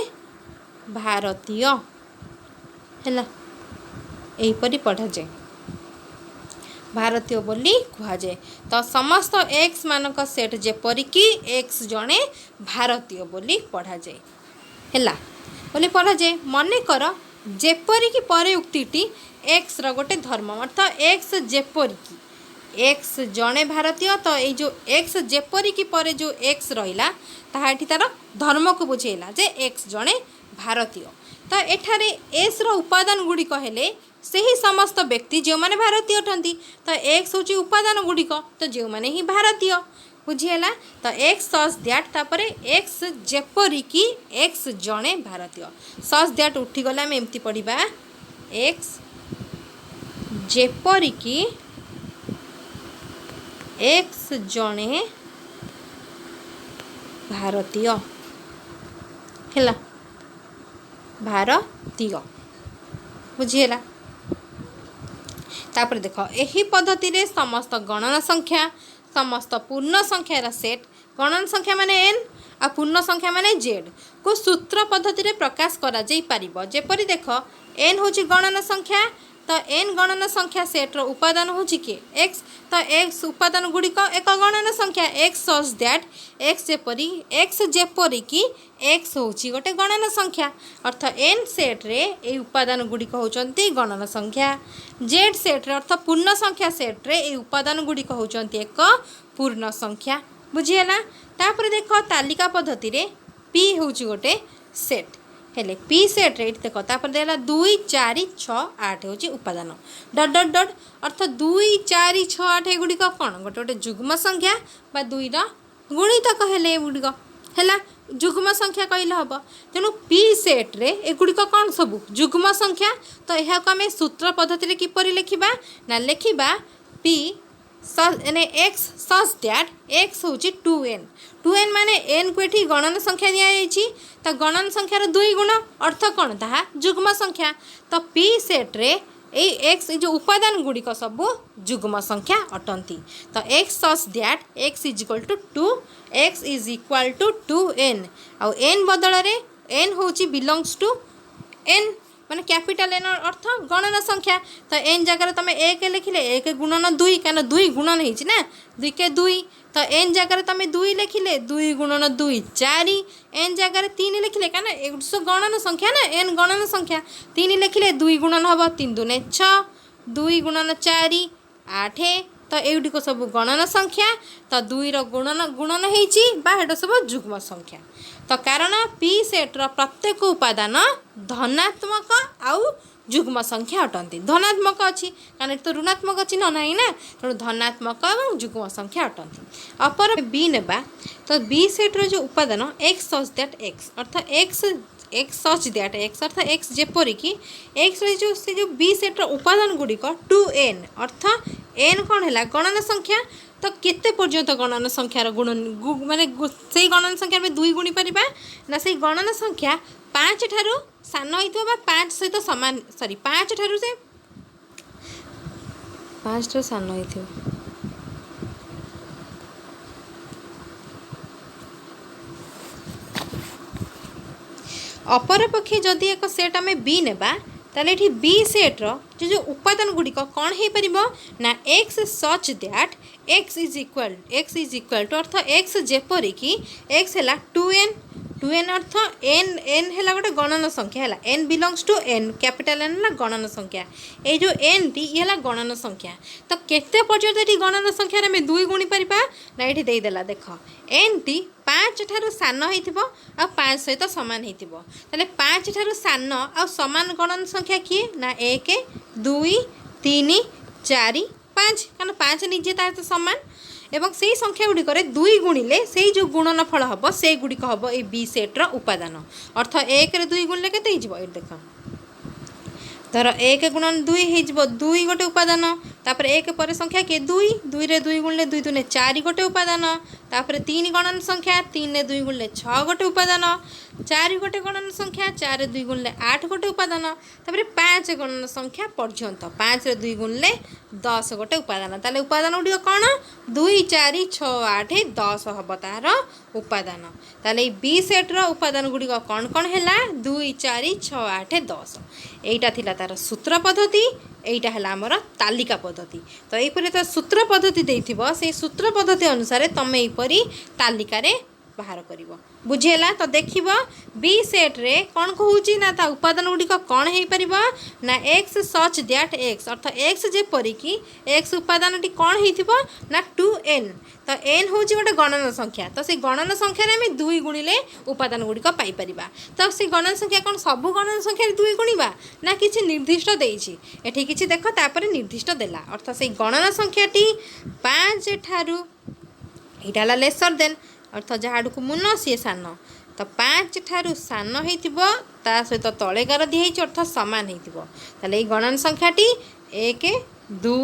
भारतीय है यहीपरी पढ़ा जाए भारतीय बोली कहुए। तो समस्त एक्स मानक सेट जेपरिकी एक्स जड़े भारतीय बोली पढ़ा जाए है बोली पढ़ा जाए। मन कर जेपरिकी परे उक्तिटी एक्स रो गोटे धर्म अर्थ एक्स जेपरिकी एक्स जड़े भारतीय तो ये जो एक्स जेपरिकी परे जो एक्स रहा ताहाटी तार धर्म को बुझेला जे एक्स जड़े भारतीय। तो एठारे एस रो उपादान गुड़िक हेले से ही समस्त व्यक्ति जो माने भारतीय अटंती तो एक्स हूँ उपादान गुड़िक तो जो माने ही भारतीय बुझीगला। तो एक्स सच दैट तापर एक्स जेपरिकी एक्स जड़े भारतीय सच दैट उठीगला आम एमती पढ़ा एक्स जेपरिकी एक्स जड़े भारतीय है भारतीय बुझीगला। तापर देख यही पद्धति रे समस्त गणना संख्या समस्त पूर्ण संख्यार सेट गणना संख्या माने एन आ पूर्ण संख्या माने जेड को सूत्र पद्धति रे प्रकाश करा जाई परिबो। जेपरि देख एन होची गणना संख्या तो एन गणना संख्या सेट्र उपादान होची के एक्स तो एक्स उपादान गुड़िक एक गणना संख्या एक्स सच दैट एक्स जेपरिकी एक्स होची गोटे गणना संख्या अर्थ एन सेट रे ए उपादान गुड़िक होचंती गणना संख्या जेड सेट रे अर्थ पूर्ण संख्या सेट रे ए उपादान गुड़िक होचंती एक पूर्ण संख्या बुझीगला। तापर देख तालिका पद्धति रे पी होची गोटे सेट हेले पी सेट रे देख तापर देला 2 4 6 8 होची उपादान डट डट डट अर्थ 2 4 6 8 एगुड़िक कौन गोटे गोटे जुग्म संख्या बा 2 रा गुणितक हेले एगुड़िक है जुग्म संख्या कहले हम तेणु पी सेट रे एगुड़िक कौन सब जुग्म संख्या। तो यह आम सूत्र पद्धति किपर लिखा ना लिखा P x such that x हूँ 2n 2n माने n को ये गणन संख्या दि तो गणन संख्यार 2 गुण अर्थ कौन ताहा जुग्म संख्या। तो पी सेट रे एक्स जो उपादान गुड़िक सब जुग्म संख्या अटंती। तो x such that x is equal to 2 x is equal to 2n आउ n बदल रे n हूँ बिलोंग्स टू n माने कैपिटल एन अर्थ गणन संख्या। तो एन जगह तुम एक लिखिले 1 गुणन 2 क्या 2 गुणन हो 2 के 2 तो एन जगह तुम 2 लिखिले 2 गुणन 2 4 एन जगह 3 लिखिले क्या गणन संख्या ना एन गणन संख्या 3 लिखिले 2 गुणन हम 3 दूने 6 2 गुणन 4 8 तो एगुड़िक सब गणन संख्या। तो 2 गुणन गुणन होटा सब जुग्म संख्या। तो कारण पी सेट्र प्रत्येक उपादान धनात्मक आउ जुग्म संख्या अटंती। धनात्मक अच्छी कारण तो ऋणात्मक चिन्ह ना ना तेणु धनात्मक और जुग्म संख्या अटंती। अपर बी नेबा तो बी सेट्र जो उपादान एक्स सच दैट एक्स अर्थात एक्स सच दैट एक्स अर्थात एक्स जेपरिक एक्स जो बी सेट्र उपादान गुड़िक 2n अर्थ n कौन है गणन संख्या। तो केते पर्यंत गणन संख्यार गुण माने से गणन संख्या में 2 गुणी पारिबा ना से गणन संख्या 5 ठारू सान होइतो बा 5 सहित समान सॉरी 5 ठारू से 5 ठारू सान होइतो अपरपक्षे जदि एक सेट आम बी नेबा ताले एठी बी सेट्र जो उपादान गुड़िक कौन हो पार ना X such that x is equal to अर्थ एक्स जेपरिक एक्स है 2n अर्थ n है गोटे गणन संख्या है n belongs to n capital n है गणन संख्या ये जो n टी ये गणन संख्या। तो केते पर्यंत ये गणन संख्यार आम 2 गुणी पारिबा ना ये देदेला देख n टी 5 ठारू सान हो 5 सहित सामान हो 5 ठारू सान आ सामान गणन संख्या किए ना 1 2 3 4 5 कारण 5 निजे तार सामान एवं से संख्या गुड़िक 2 गुणिले से जो गुणन फल हम से गुड़िक हम ये बी सेट्र उपादान अर्थ 1 रे 2 गुणिले के देख धर 1 गुणन 2 हो 2 गोटे उपादान तापर 1 पर संख्या किए 2 2 रे 2 गुणिले 2 दूने 4 गोटे उपादान तापर 3 गणन संख्या 3 रे 2 गुणिले 6 गोटे उपादान 4 गोटे गणन संख्या 4 रे 2 गुणिले 8 गोटे उपादान तापर 5 गणन संख्या पर्यंत 5 रे 2 गुणिले 10 गोटे उपादान ताले उपादान गुड़ी कौन 2 4 6 8 10 हम तार उपादान ताले बी सेट्र उपादान गुड़ी कौन कौन है 2 4 6 8 10 एटा थिला तार सूत्र पद्धति एटा है आमर तालिका पद्धति। तो यहीपरि तो सूत्र पद्धति देथिबो से सूत्र पद्धति अनुसार तुम यहीपरि तालिका रे बाहर कर बुझेला। तो देख बी सेट रे कौन कहूँ ना ता उपादान गुड़िक कौन हो पार ना एक्स सच दैट एक्स अर्थ एक्स जेपरिक एक्स उपादान टी कौन हो ना 2n तो n हूँ गोटे गणन संख्या। तो से गणन संख्यार आम 2 गुणिले उपादान गुड़िक पाइपर। तो से गणन संख्या कौन सब गणन संख्यार 2 गुणा ना किसी निर्दिष्ट देछि एठी किछि देख तापर निर्दिष्ट देला अर्थ से गणन संख्याटी 5 ठारू एटा लेसर देन अर्थ जहाँ को मुन सी सान तो 5 ठारू सान हो सहित तलेगार दिखाई अर्थ सामान होते गणन संख्याटी 1 2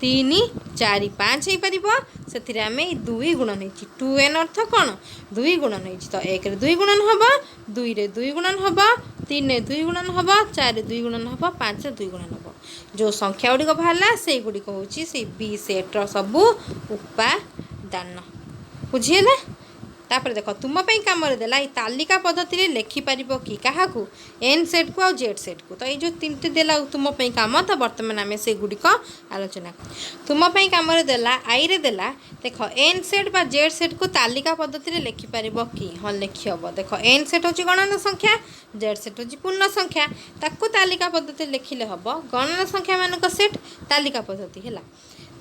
3 4 5 हो पार से आम 2 गुणन 2n अर्थ कौन 2 गुणन हो तो 1 रे 2 गुणन हम 2 रे 2 गुणन हम 3 रे 2 गुणन हम 4 रे 2 गुणन हम 5 रे 2 गुणन हम जो संख्या गुड़िक बाहर से गुड़िक हूँ से बी सेट्र सबू उपादान बुझीगला। तापर देख तुम कम देला तालिका पद्धति रे लिखिपार कि क्या एन सेट को आउ जेड सेट को। तो ये जो 3टी देला तुम कम तो बर्तमान आम से गुड़िक आलोचना तुम कम देला आई रे देला देख एन सेट बा जेड सेट को तालिका पद्धति रे लिखिपार कि हाँ लिखी हम देख एन सेट हूँ गणन संख्या जेड सेट हूँ पूर्ण संख्या ताकू तालिका पद्धति लिखिले हम गणन संख्या मान सेट तालिका पद्धति है।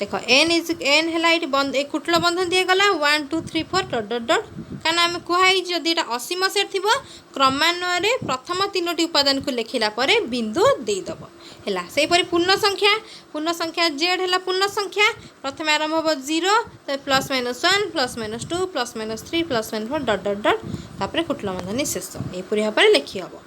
देख एन है ये बंद एक कुटल बंधन दिगला 1 2 3 4 डट डट डट कारण आम कहुई जदि असीम सेट थी क्रमान्वय प्रथम 3टी उपादान को लिखला बिंदु देदेव है से पूर्ण संख्या जेड है पूर्ण संख्या प्रथम आरंभ हम 0 तो +-1 +-2 +-3 +-4 डट डट डट तापर कुटल बंधनी शेष यहपरी भाव में लिखी हम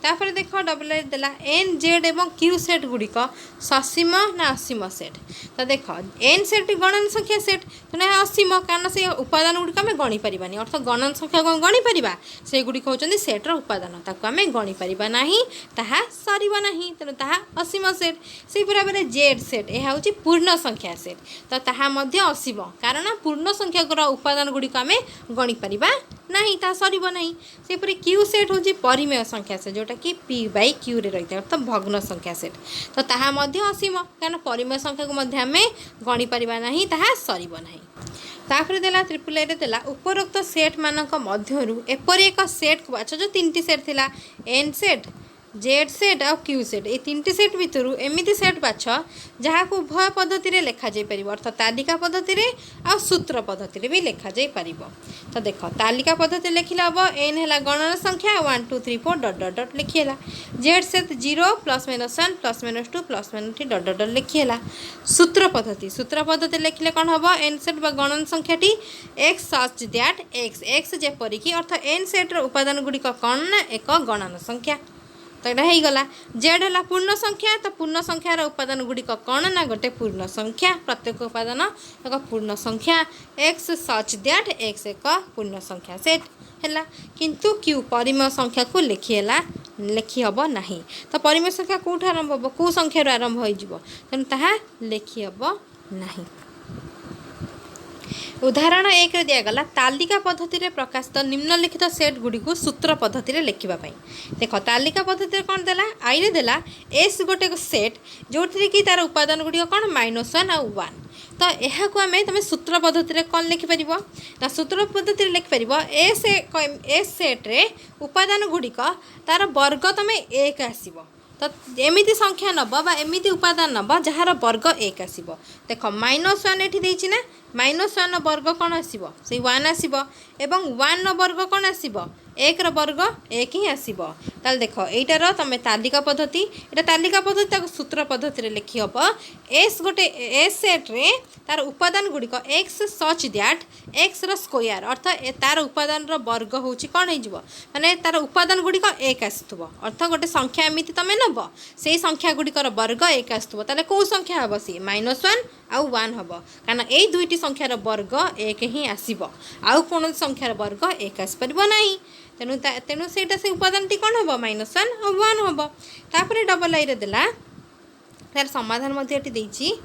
तापर देख डबल देला एन जेड एवं क्यू सेट गुड़िक ससीम ना असीम सेट तो देख एन सेट गणन संख्या सेट तो ना असीम कारण से उपादान गुड़िक आम गणी पारानी अर्थ गणन संख्या कौन गणी पार से गुड़िक होती सेट्र उपादान ताको आम गणी पार ना ताहा सरब ना तेणु ताहा असीम सेट से भाव में जेड सेट यह हूँ पूर्ण संख्या सेट तो ताहा मध्य असीम कारण पूर्ण संख्या उपादान गुड़िक आम गणी पार नहीं ता सरब नहीं सेपरी क्यू सेट हूँ परिमेय संख्या सेट जोटा कि पी बाई क्यू रे रही है अर्थात भग्न संख्या सेट तो ताहा मध्य असीम कारण परिमेय संख्या को आम गणी पार ना ताहा सरब नहीं तापर देला ट्रिपल ए देला उपरोक्त सेट मानक मध्यरु एपरि एक सेट को बाछ जो 3टी सेट थिला एन सेट जेड सेट आ क्यू सेट ये 3टी सेट भितर एमती सेट बाछ जहाँ को उभय पद्धति रे लेखा जाई परिबो अर्थात तालिका पद्धति रे आ सूत्र पद्धति रे भी लेखा जाई परिबो तो देख तालिका पद्धति लिखिला हम एन है गणन संख्या 1 2 3 4 डट डट डट लिखिला जेड सेट 0 +-1 +-2 +-3 डट डट डट लिखिला सूत्र पद्धति लिखिले कौन हम एन सेट बा गणन संख्या टी एक्स सच दैट एक्स जेपरि कि अर्थ एन सेट रो उपादान गुड़िक कौन ना एक गणन संख्या तो यहाँ हो गला जेड है पूर्ण संख्या तो पूर्ण संख्यार उपादान गुड़िक कौन ना गोटे पूर्ण संख्या प्रत्येक उपादान एक पूर्ण संख्या एक्स सच दैट एक्स एक पूर्ण संख्या सेट है किंतु क्यू परिमेय संख्या को लिखी हम ना तो परिमेय संख्या कौट आरंभ हम कौ संख्यार आरंभ हो तेणु ताहा लिखी हम ना उदाहरण 1 दिगला तालिका पद्धति रे प्रकाशित निम्नलिखित सेट गुड़ी को सूत्र पद्धति रे लिखिबा देख तालिका पद्धति कौन देला आई रे देला एस गोटे सेट जो कि तार उपादान गुड़ी कौन -1 आ 1 तो यह को आम तुम सूत्र पद्धति रे कौन लिखिपर ना सूत्र पद्धति लिखिपर एस सेट रे उपादान गुड़िक तार वर्ग तुम 1 आसब तो एमती संख्या नब बा एमती उपादान नब जार वर्ग 1 आसब देख -1 ये देती ना -1 वर्ग कौन आसब से 1 आसब एवं 1 वर्ग कौन आसब 1 वर्ग 1 ही आसब ताल देख यहीटार तुम तालिका पद्धति ये तालिका पद्धति सूत्र पद्धति लिखी हम एस गोटे एस सेट रे तार उपादान गुड़िक X such that X square अर्थात तार उपादान वर्ग हूँ कौन हो माने तार उपादान गुड़िक 1 आसुव अर्थ गोटे संख्या एमती तुम नब से संख्या गुड़िकर वर्ग 1 आसुव ताले कौ संख्या हम सी -1 आउ 1 हम कारण यही दुईटी संख्यार वर्ग 1 ही आसब आउ कौन संख्यार वर्ग 1 आसपर ना तेणु से उपादान टी कौन हम -1 और 1 हम तापर डबल आई देला तार समाधान देती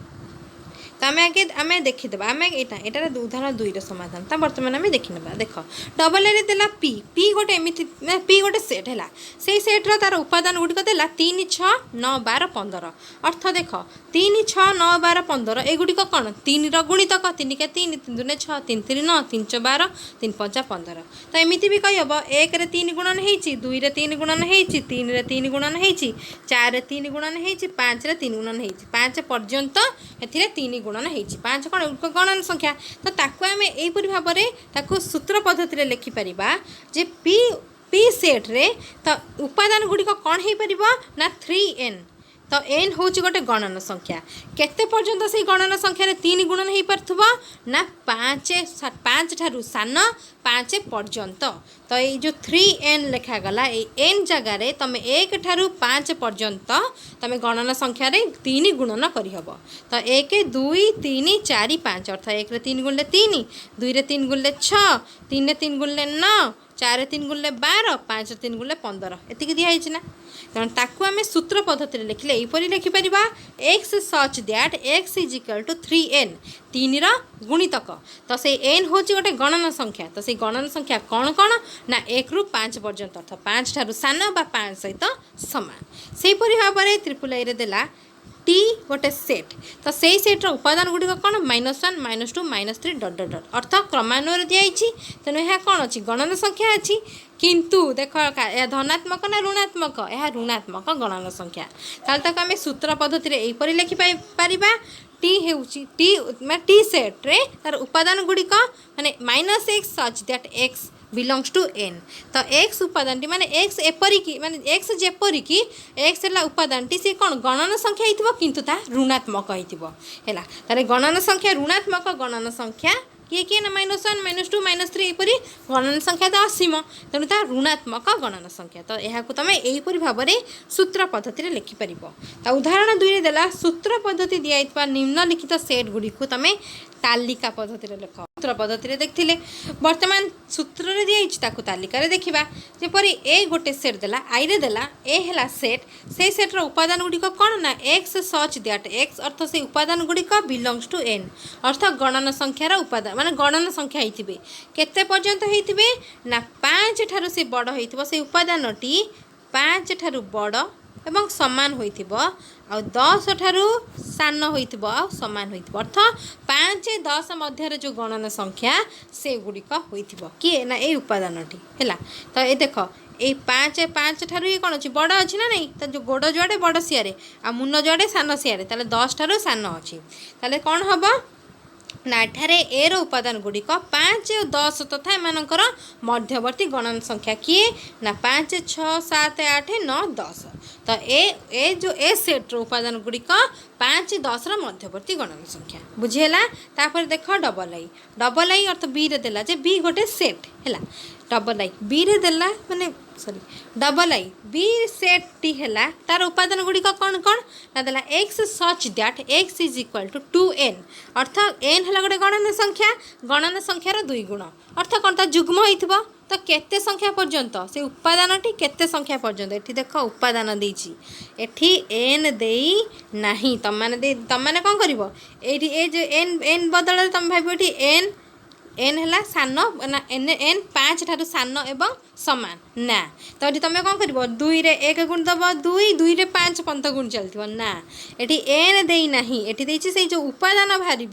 तो आम आगे आम देखीदे आम यहाँ उदाहरण 2 समाधान तो बर्तमान आम देखने देख डबल ए देला पी पी गोटे एमती पी गोटे सेट है से सेट्र तार उपादान गुड़िक देला 3 6 9 12 15 अर्थ देख 3 6 9 12 15 एगुड़िक कौन 3 गुणितक 3 के 3 3 2 6 3 3 9 3 6 12 3 5 15 तो एमती भी कही हम 1 रे 3 गुणन हो 2 रे 3 गुणन हो 3 रे 3 गुणन हो 4 रे 3 गुणन हो 5 रे 3 गुणन हो 5 पर्यंत ए 3 गुणन हो 5 कौन गणन संख्या तो ताकू आम यहीपरि भाव में सूत्र पद्धति लिखिपर जे पी पी सेट रे तो उपादान गुड़िक कौन हो पार ना 3n तो एन हूँ गोटे गणन संख्या केते पर्यंत से गणन संख्यार 3 गुणन हो पार्थुव ना 5 ठारू सान 5 पर्यंत तो ये जो 3n लिखागला एन जगार तुम 1 ठारू 5 पर्यंत तुम गणन संख्यार 3 गुणन करहब तो 1 2 3 4 5 अर्थात 1 रे 3 गुणले 3 2 रे 3 गुणले 6 3 रे 3 गुणले 9 4 रे 3 गुणले 12 5 रे 3 गुणले 15 एतिक दिखाई ना तेणु ताकू आम सूत्र पद्धति लिखिले यहीपरि लिखिपर X such that x is equal to 3n 3 गुणितक तो से n हूँ गोटे गणन संख्या तो से गणन संख्या कौन कौन ना 1 रू 5 पर्यंत अर्थ 5 ठारू सान बा 5 सहित सामान से भाव में ट्रिपल आई देला टी गोटे सेट तो से सेट्र उपादान गुड़िक कौन -1 -2 -3 डट डट डट अर्थ क्रमान्वय दिखाई तेणु यह कौन अच्छी गणन संख्या अच्छी किंतु देख धनात्मक ना ऋणात्मक यह ऋणात्मक गणन संख्या ताल तक आम सूत्र पद्धति यहीपरि लिखिपर टी ହେଉଛି टी ମାନେ टी सेट्रे तार उपादान गुड़िक माने -x such that x belongs to n तो x उपादान माने x एपरिकी माने x जेपरिकी x है उपादान सी कौन गणन संख्या होइतिबो किंतु ता ऋणात्मक होइतिबो हैला तारे गणन संख्या ऋणात्मक गणन संख्या किए किए ना -1 -2 -3 एपरी गणन संख्या तो असीम तेणु ता ऋणात्मक गणन संख्या तो यह तुम यहीपरि भाव में सूत्र पद्धति लिखिपर तो उदाहरण 2 रे देला सूत्र पद्धति दिया निम्नलिखित सेट गुड़ी को तुम तालिका पद्धति लिख सूत्र पद्धति देखिले वर्तमान सूत्र रे दिया तालिका देखा जपरी ए गोटे सेट देला आई रे देला ए है सेट से सेट्र उपादान गुड़िक कौन ना एक्स सच दैट एक्स अर्थ से उपादान गुड़िक बिलोंग्स टू एन अर्थ गणन संख्यार उपादान माने गणन संख्या होइतिबे केते पर्यंत होइतिबे ना 5 ठारू से बड़ होइतिबो से उपादानटी 5 ठारू बड़ एवं समान होइतिबो आ 10 ठारू सान होइतिबो आ समान होइतिबो अर्थ 5 10 मध्य जो गणन संख्या से गुड़िक होइतिबो किए ना ए उपादानटी हैला तो ए देख ए 5 ठारू ये कौन अच्छी बड़ अच्छी ना नहीं तो जो गोड़ जुआड़े बड़ सियारे आ मुन जुआड़े सान सियारे ताले 10 ठारू सान अच्छी ताले कौन हम ना एठारे ए रो उपादान गुड़िक 5 और 10 तथा एमानकर मध्यवर्ती गणन संख्या किए ना 5 6 7 8 9 10 तो ए जो ए सेट रो उपादान गुड़िक 5 10 रो मध्यवर्ती गणन संख्या बुझेला तापर देख डबल आई अर्थ बी रे देला जे बी गोटे सेट हैला डबल आई बी रे देला माने sorry double I B set T हैला तार उपादान गुड़िक कौन कौन ना देला x such that x is equal to 2n अर्थ n हैला गोटे गणन संख्यार 2 गुण अर्थ कौन तो जुग्म होइथिबो तो केते संख्या पर्यंत से उपादानटी केते संख्या पर्यंत एठी देख उपादान देछि एठी n देई नाही तम माने कौन करिवो एठी ए जे n बदल तुम भाबो एठी n है सान ना n 5 ठारू सान एवं समान ना तो ये तुम कौन कर 2 रे 1 गुण दब 2 2 रे 5 पंत गुण चलती ना ये n दे ना ये से जो उपादान बाहर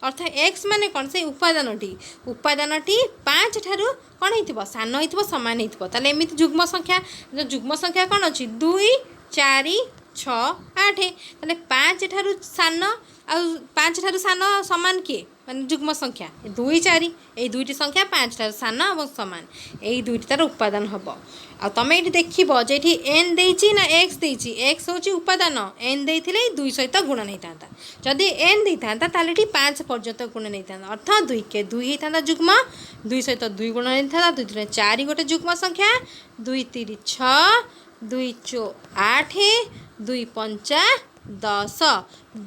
अर्थ x माने कौन से उपादानटी 5 ठारू कौन हो सान हो सामान हो एमती जुग्म संख्या जो जुग्म संख्या कौन अच्छी 2 4 6 8 ताले 5 ठारू सान आ 5 ठारू सान सामान किए माने जुग्म संख्या 2 4 ये दुईटी संख्या 5 ठारू सान और सामान यही दुईटी तार उपादान हम आ तुम ये देखो जे एन देछि ना एक्स देछि एक्स हूँ उपादान एन देथिले 2 सहित गुण नहीं था जदि एन देता ताले 5 पर्यंत गुण नहीं था अर्थ 2 के 2 होता जुग्म 2 सहित 2 गुण नहीं था 2 3 4 गोटे जुग्म संख्या 2 3 6 2 4 8 2 5 10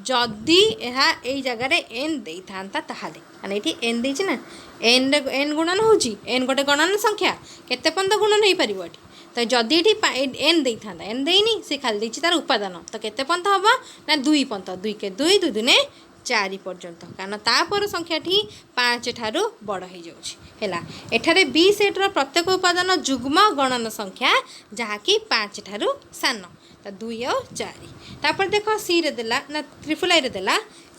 जदि यह जगार एन दे था ताहले माने ये एन देछि ना एन गुणन होची एन गोटे गणन संख्या केते पंत गुणन हो पार ये तो जदि ये एन दे था एन देनी से खाली देछि तार उपादान तो केते पंत हम ना 2 पंत 2 के 2 2 दुने 4 पर्यंत कारण तापर संख्याटी 5 ठारू बड़ हो जाऊँगा एठारे बी सेट्र प्रत्येक उपादान जुग्म गणन संख्या जहाँकि 5 ठारू सान तो 2 और 4 तापर देख सी रे देला ना ट्रिपल आई रे देला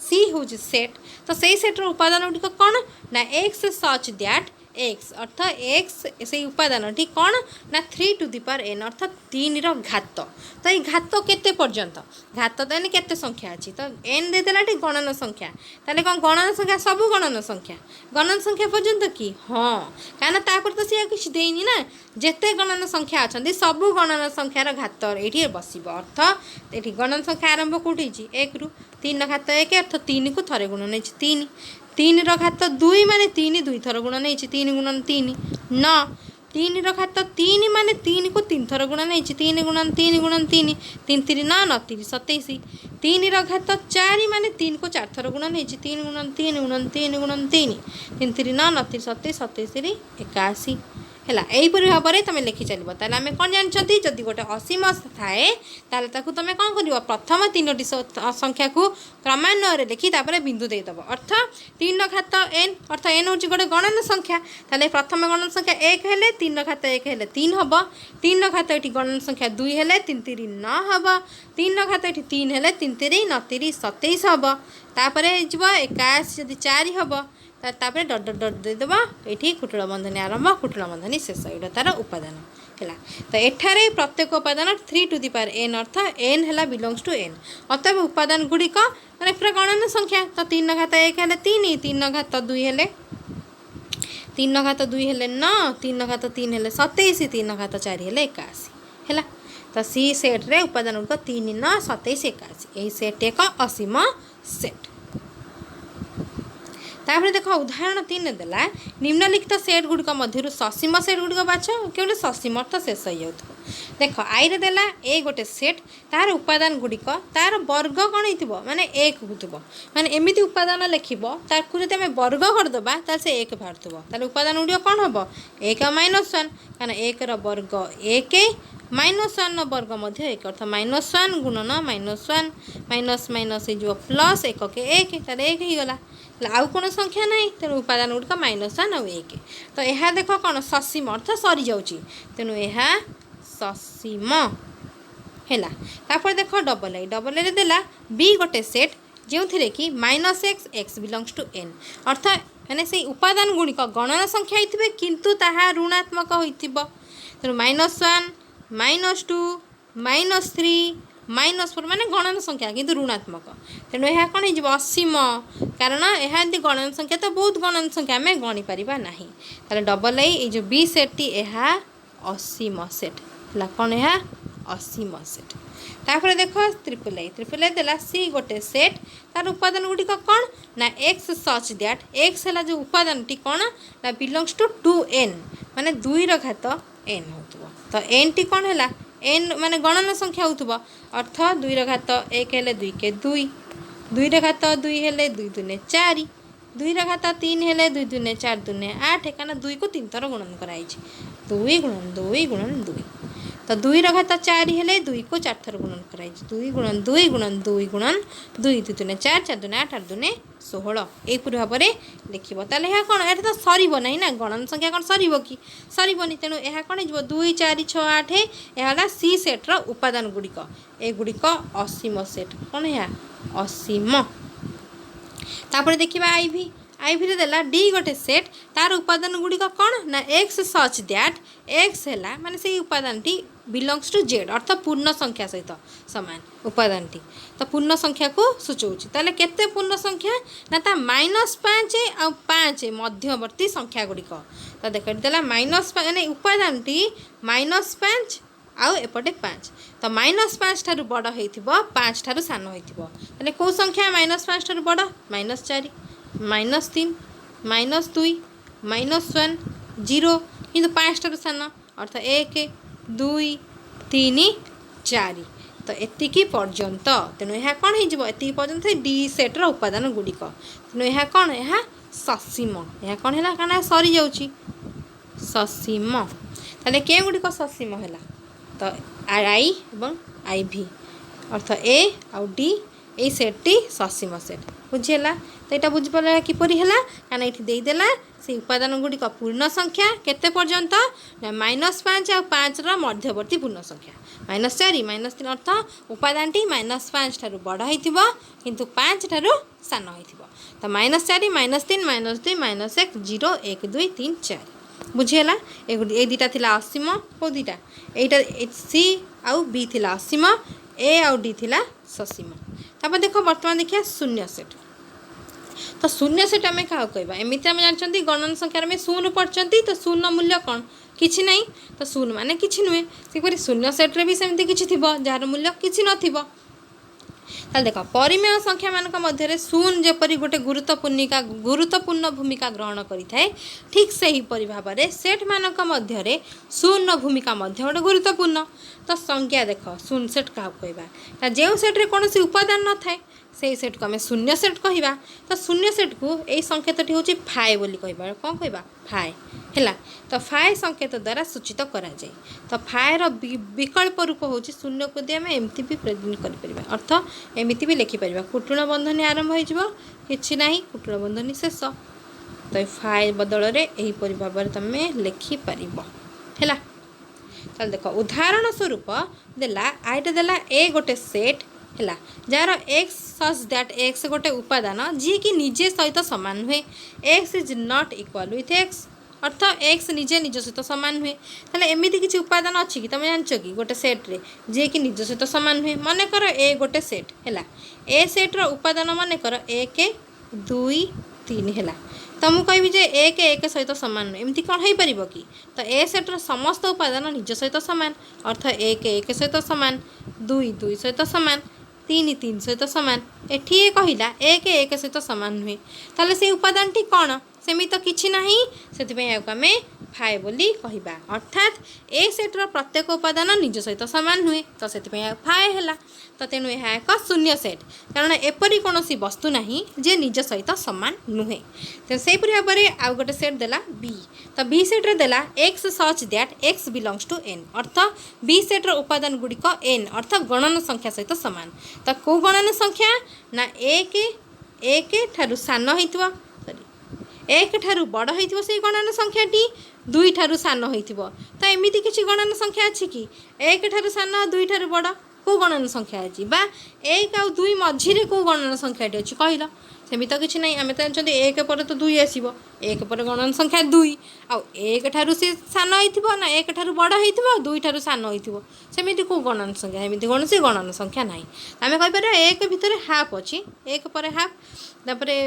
सी हूँ सेट तो सही सेट्र उपादान गुड़िक कौन ना एक्स सच दैट एक्स अर्थ एक्स से उपादानटी कौन ना 3 टू द पावर n अर्थ 3 रो घात तो ये घात केते पर्यंत घात तो एने केते संख्या अच्छी तो n दे देला गणन संख्या ताले कौन गणन संख्या सब गणन संख्या पर्यंत कि हाँ कारण तापर तो सी किसी देनी ना जेते गणन संख्या अच्छा सब गणन संख्यार घात ये बसब अर्थ ये गणन संख्या आरंभ कौटी 1 रु 3 घात 1 अर्थ 3 को थरे गुण नहीं 3 घात 2 माने 3 2 थर गुण नहीं 3 गुणन 3 9 3 घात 3 माने 3 को 3 थर गुण नहीं 3 गुणन 3 गुणन 3 3 3 9 9 3 27 3 घात 4 माने 3 को 4 थर गुण नहीं 3 गुणन 3 गुणन 3 गुणन 3 3 3 9 9 3 27 27 81 है यहीपरि भाव में तुम लिखि चलो ताले आम कौन जानते जदि गोटे असीम थाए ताले ताकू तुम कौन कर प्रथम 3टी संख्या को क्रमान्वय लिखि तापर बिंदु देदेव अर्थ 3 घात n अर्थ n हूँ गोटे गणन संख्या ताले प्रथम गणन संख्या 1 हेले 3 घात 1 हेले 3 हम 3 घात ये गणन संख्या 2 हेले 3 3 9 हम 3 घात ये 3 हेले 3 3 9 3 27 हम तापर 81 जदि 4 हम तापर डट डट डट देदेव ये कुटुल बंधनी आरंभ कुटुल बंधनी शेष यहाँ तार उपादान है। तो एठारे प्रत्येक उपादान 3 टू द पावर n अर्थ n है बिलोंग्स टू n। अतएव उपादान गुड़िक मैंने पूरा गणन संख्या। तो 3 घात 1 है 3, 3 घात 2 है 3 घात 2 है 9, 3 घात 3 है 27, 3 घात 4 है 81 है। तो सी सेट रे उपादान गुड़िक 3, 9, 27, 81 यही सेट एक असीम सेट। तापर देख उदाहरण 3 देला निम्नलिखित सेट गुड़िक मध्य ससीम सेट गुड़िक बाछ क्योंकि ससीम अर्थ शेष हो जाऊ। देख आई रे देला ए गोटे सेट तार उपादान गुड़िक तार वर्ग कौन हो माने 1 हो माने एमती उपादान लिखब ताकू जब आम वर्ग करदे तो से 1 बाहर उपादान गुड़िक कौन हम 1 -1 कारण 1 वर्ग 1 -1 वर्ग मध्य 1 अर्थ -1 गुणन -1 माइनस माइनस हो प्लस 1 के 1 तार 1 हो गला आउ कौन संख्या ना तेणु उपादान गुड़िक -1 और 1। तो यह देख कौन ससीम अर्थ सरी जाऊँगी तेणु यह ससीम है। देख डबल ए देला बी गोटे सेट जो थे कि -x x belongs to n अर्थ मैंने से उपादान गुड़िक गणन संख्या होते किंतु ताहा ऋणात्मक होइतिबो तेणु -1 -2 -3 -4 माने गणन संख्या किंतु ऋणात्मक तेणु यह कौन हो असीम कारण यह एमती गणन संख्या तो बहुत गणन संख्या आम गणी पारिबा नाही। डबल ए जो बी सेट टी यह असीम सेट है कौन यह असीम सेट। तापर देख ट्रिपल ए देला सी गोटे सेट तार उपादान गुड़िक कौन ना एक्स सच दैट एक्स है जो उपादान टी कौन ना बिलोंग्स टू 2n माने 2 घात n हो। तो n टी कौन है n माने गणन संख्या हो अर्थ 2 घात 1 है 2 के 2, 2 घात 2 है 2 दूने 4, 2 घात 3 है 2 दूने 4 दूने 8 कारण 2 को 3 थर गुणन कराई 2 गुणन 2 गुणन 2। तो 2 घात 4 है 2 को 4 थर गुणन कराई 2 गुणन 2 गुणन 2 गुणन 2, 2 दूने 4, 4 दूने 8, 8 दूने 16 यहपरी भाव में लिखब। ताले यह कौन ये तो सरब ना ना गणन संख्या कौन सरब कि सरबनी तेणु यह कौन हो 2, 4, 6, 8 यह सी सेट्र उपादान गुड़िक ए गुड़िक असीम सेट कौन है असीम। तापर देखा आईवी रे देला डी गोटे सेट तार उपादान गुड़िक कौन ना एक्स सच दैट एक्स है माने से उपादान टी बिलोंग्स टू जेड अर्थ पूर्ण संख्या सहित सामान उपादान टी तो पूर्ण संख्या को सूचौची ताले केते पूर्ण संख्या ना ता -5 आ 5 मध्यवर्ती संख्या गुड़िक तो देख देला -5 माने उपादान टी -5 आउ एपटे 5 तो -5 ठारू बड़ होइथिबो 5 ठारू सान होइथिबो ताले को संख्या -5 ठारू बड़ -4 -3 -2 -1 0 किंतु 5 ठारू सान अर्थ 1 2 3 4 तो एतिकी पर्यंत तेणु यह कौन हो पर्यंत डी सेट्र उपादान गुड़िक तेणु यह कौन यह ससीम यह कौन है कारण सरी जाऊँगी ससीम ताले के गुड़िक ससीम है तो आई एवं आई भी अर्थ ए आउ डी ये सेट टी ससीम सेट बुझीगला। तो यहाँ बुझीपारा किपरि है कारण ये देदेला से उपादान गुड़िक पूर्ण संख्या केते पर्यंत ना -5 आ 5 मध्यवर्ती पूर्ण संख्या -4 -3 अर्थ उपादान टी -5 ठारू बड़ होइथिबो किंतु 5 ठारू सान होइथिबो तो -4 -3 -2 -1 0 1 2 3 4 बुझीगला। ए दुटा थिला असीम को दुटा एटा सी आउ बी थिला असीम ए आउ डी थिला ससीम। तापर देखो वर्तमान देखिए शून्य सेट तो शून्य सेट आम क्या कहवा एमती आम जानते गणन संख्यार में शून्य पढ़ते तो शून्य मूल्य कौन किछि नहीं तो शून्य माने किछि नुहे सेपरी शून्य सेट्रे भी सेमती किछि थिबो जार मूल्य किछि नथिबो। ताल देख परिमेय संख्या मानक मध्य शून्य जेपरी गोटे गुरुत्वपूर्ण भूमिका ग्रहण करिथाए ठीक सही परि भाव में सेट मानक मध्य शून्य भूमिका मध्य गोटे गुरुत्वपूर्ण। तो संज्ञा देख शून्य सेट क्या कहवा जो सेट्रे कौन उपादान न थाए से सेट को आम शून्य सेट कहवा तो शून्य सेट को यही संकेतटी हूँ फाए बोली कहवा कौन कहवा फाए है। तो फाए संकेत द्वारा सूचित करा जाए तो फाएर विकल्प रूप हूँ शून्य को आम एमती भी प्रेजेंट कर अर्थ एमती भी लिखिपर कुटुण बंधनी आरंभ हो कि ना कुटुण बंधनी शेष तो फाए बदल में यहीपरि भाव में तुम लिखिपर है। तो देख उदाहरण स्वरूप देला आईटा देला ए गोटे सेट है jar x such that x गोटे उपादान जी कि निजे सहित सामान हुए x is not equal with x अर्थ एक्स निजे निज सहित सामान नुहे ताले एमिति किछि उपादान अछि कि तमे जानछ कि गोटे सेट रे जे कि निज सहित सामान नुहे माने कर ए गोटे सेट हैला ए सेट रो उपादान माने कर 1 2 3 हैला तो मु कहबी जे 1 1 सहित सामान नुहे एमिति कोन होई परिबो कि तो ए सेट रो समस्त उपादान निज सहित सामान अर्थ 1 1 सहित सामान 2 2 सहित सामान 3 3 सहित सामान एठी कहिला 1 1 सहित सामान नुहे ताले से उपादान टी कोन सेमी तो किछि नाही सेति याक आमे फाए बोली कहिबा अर्थात ए सेट रो प्रत्येक उपादान निज सहित सामान हुए तो सेति फाए हैला तो तेणु यह एक शून्य सेट कारण एपरी कौन वस्तु नाही जे निज सहित सामान नुहे तो से भाव में आउ गोटे सेट देला बी तो बी सेट रे देला x such that x belongs to N अर्थ बी सेट रो उपादान गुड़िक एन अर्थ गणन संख्या सहित सामान तो कौ गणन संख्या ना एक एक ठारू सान होइतिबो एक ठारू बड़ होइतिबो से गणन संख्याटी दुई ठारू सान होइतिबो तो एमिति किछि गणन संख्या अछि कि एक ठारू सान दुई ठारू बड़ कौ गणन संख्या अछि बा एक आउ दुई मझिरे कौ गणन संख्याटी अछि कहिला सेमि तो किछि नै आमे तो जानछन्ती एक पर तो दुई आसीबो एक पर गणन संख्या दुई आउ एक ठारू से सान होइतिबो ना एक ठारू बड़ होइतिबो दुई ठारू सान होइतिबो सेमिति कौ गणन संख्या एमिति कोनोसी गणन संख्या नै आमे कहि पारे एक भितरे हाफ अछि एक पर हाफ तापरे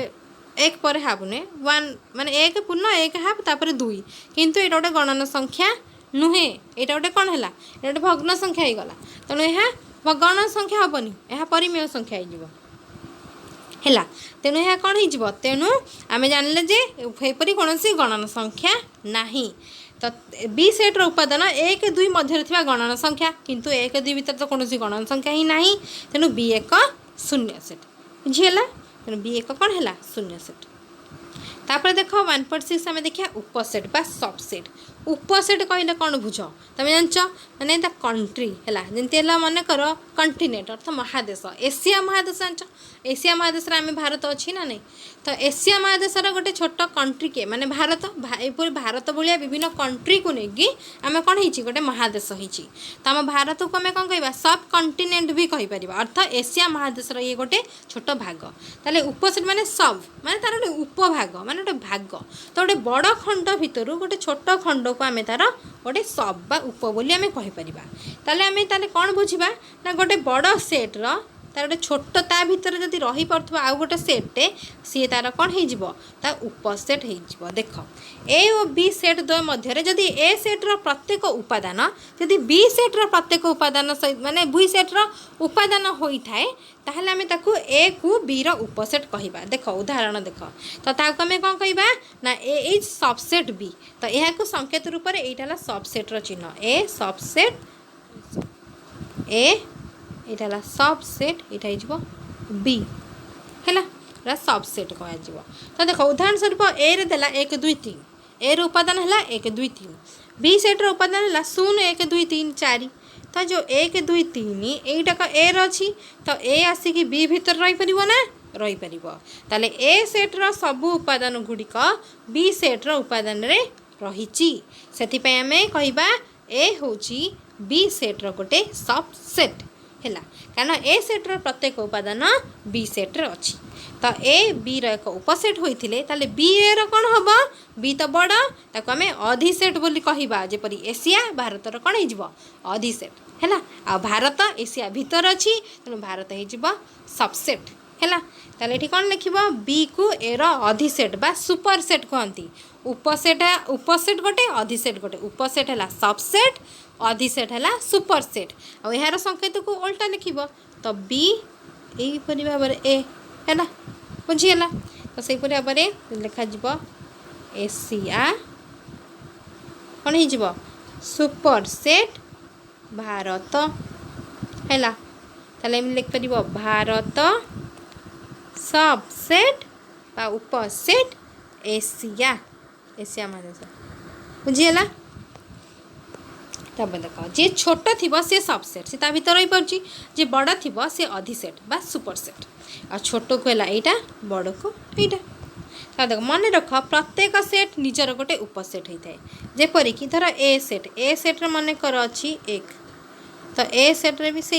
एक पर हाफ ने वन माने एक पूर्ण एक हाफ तापर दुई किंतु एटा गोटे गणन संख्या नुहे एटा गोटे कौन है एटा गोटे भग्न संख्या हो गला तेणु यह गणन संख्या हेनी यह परिमेय संख्या है तेणु यह कौन हो तेणु आम जानले जे एपरी कौन गणन संख्या नाही तो बी सेट्र उपादान एक दुई मध्य गणन संख्या किंतु एक दुई भितर तो कौन गणन संख्या ही ना तेणु बी एक शून्य सेट बुझीगला तेणु बी एक कौन है शून्य सेट तापर देख 1.6 आम देखिए उपसेट बा सबसेट उपसेट कहले कौन बुझ तुम जानच माने द कंट्री है जमी मन कर कंटिनेंट अर्थ महादेश एशिया महादेश जानच एशिया महादेश आम भारत अच्छी ना नहीं तो एशिया महादेशर गोटे छोट कंट्री के माने भारत यहपरी भारत भाया विभिन्न कंट्री को लेकिन आम कौन हो गोटे महादेश होती तो आम भारत को आम कौन कह सब कंटिनेंट भी कहीपर अर्थ एशिया महादेशर ये गोटे छोट भाग ताले उपसेट माने सब माने तार गोटे उपभाग माने गोटे भाग तो गोटे बड़ खंड भितर गोटे छोट खंड को आम तार गोटे सब बा उप बोली आम कहीपर ताले आम ताले कौन बुझा ना गोटे बड़ सेट्र तार गोटे छोट ता भीतर जदि रही पार्थिबा आउ गोटे सेट्टे सी तार कौन हो उपसेट हो देख ए और बी सेट द्वय मध्य जदि ए सेट्र प्रत्येक उपादान जदि बी सेट्र प्रत्येक उपादान माने बी सेट्र उपादान होता है ताहले आमे ताकू ए को बी रो उपसेट कहिबा देख उदाहरण देख तो ताकू आमे कोन कहिबा ना ए इज सबसेट बी तो यह को संकेत रूप में एटा सबसेट रो चिन्ह ए subset A Etah subset Etah हिजबो B हैला सबसेट कह तो देख उदाहरण स्वरूप ए रे देला 1 2 3 ए रो उपादान है 1 2 3 बी सेट रो उपादान है 0 1 2 3 4 तो जो 1 2 3 यहीटा ए रही तो ए आसिक बी भीतर रही पारिबो ना रही पारिबो ताले ए सेट्र सबू उपादान गुड़िक बी सेट्र उपादान रे रही से आमे कहिबा ए होची बी सेट्र गोटे सबसेट हैला कारण ए सेट्र प्रत्येक उपादान बी सेट्रे अच्छी तो ए बी रो एक उपसेट होइथिले ताले बी ए रो कोन हबो बी तो बड़ ताको आमे अधिसेट बोली कहिबा जेपरि एशिया भारत रो कोन हिजबो अधिसेट हैला आ भारत एशिया भीतर अच्छी तेणु भारत हो सबसेट हैला ताले एठी कोन लिखिबो बी को ए रो अधिसेट बा सुपर सेट कहंती उपसेट गोटे अधिसेट गोटे उपसेट है सबसेट अधिसेट है सुपर सेट आ यार संकेत को उल्टा लिखिबो तो बी यहीपरि भाव ए है बुझीगला तो से भाव में लिखा एशिया कौन हो सुपर सेट भारत है ताले लिखिपर भारत सबसेट बा उपसेट एशिया एशिया महादेश बुझीगला तब देख जी छोट थी सी सबसेट सी भर रही पार्टी जी बड़ थी सी अधिसेट बा सुपर सेट आ छोट को है यहाँ बड़ को यहाँ देख मन रख प्रत्येक सेट निजर गोटे उपसेट होता है जेपरिक धर ए सेट मन कर अच्छी एक तो ए सेट रे भी से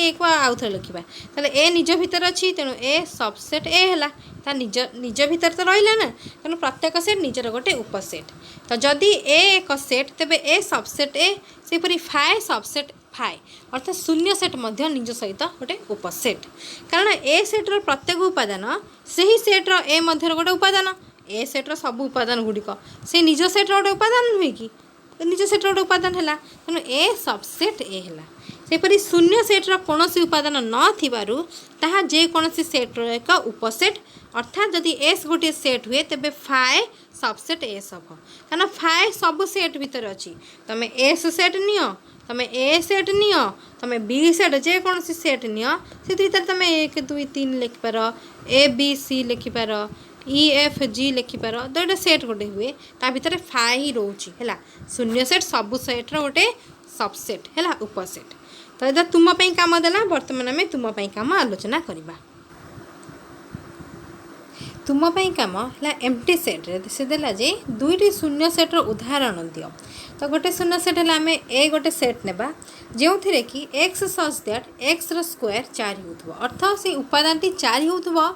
एक आउ थे लिखा ताले ए निज भीतर अच्छी तेणु ए सबसेट ए है ता निज निज भितर तो रहिला ना, तेणु प्रत्येक सेट निजर गोटे उपसेट। तो जदि ए एक सेट तेबे ए सबसेट ए, सेपरी फाए सबसेट फाए, अर्थात शून्य सेट मध्य निज सहित गोटे उपसेट। कारण ए सेट्र प्रत्येक उपादान से सेट्र ए मध्य गोटे उपादान, ए सेट्र सब उपादान गुड़िक से निज सेट्र गोटे उपादान नुहे कि, निज सेट्र गोटे उपादान है, तेणु ए सबसेट ए है। सेपरी शून्य सेट्र कौन उपादान नथिबारु ताहा जे कौनसी सेट्र एक उपसेट, अर्थात जदि एस गोटे सेट हुए तेबे फाए सबसेट एस हम, कारण फाए सब सेट भितर अच्छी। तमें एस सेट नियो, तमें ए सेट नियो, तमें बी सेट जे कौन सेट नियो, से भीतर तमें 1 2 3 लिखिपार, ए बी सी लिखिपार, ई एफ जी लिखिपार, तो ये सेट गोटे हुए ता भितर फाए ही रोचे है। शून्य सेट सबू सेट्र गोटे सबसेट है उपसेट। तो ये तुम काम देला, बर्तमान आम तुम काम आलोचना करवा। तुम काम है एम्प्टी सेट रे से देला जे दुईटी शून्य सेट्र उदाहरण दियो। तो गोटे शून्य सेट है आम ए गोटे सेट नेबा जो थे कि x such that X square 4 हो, अर्थ से उपादान 4 हो,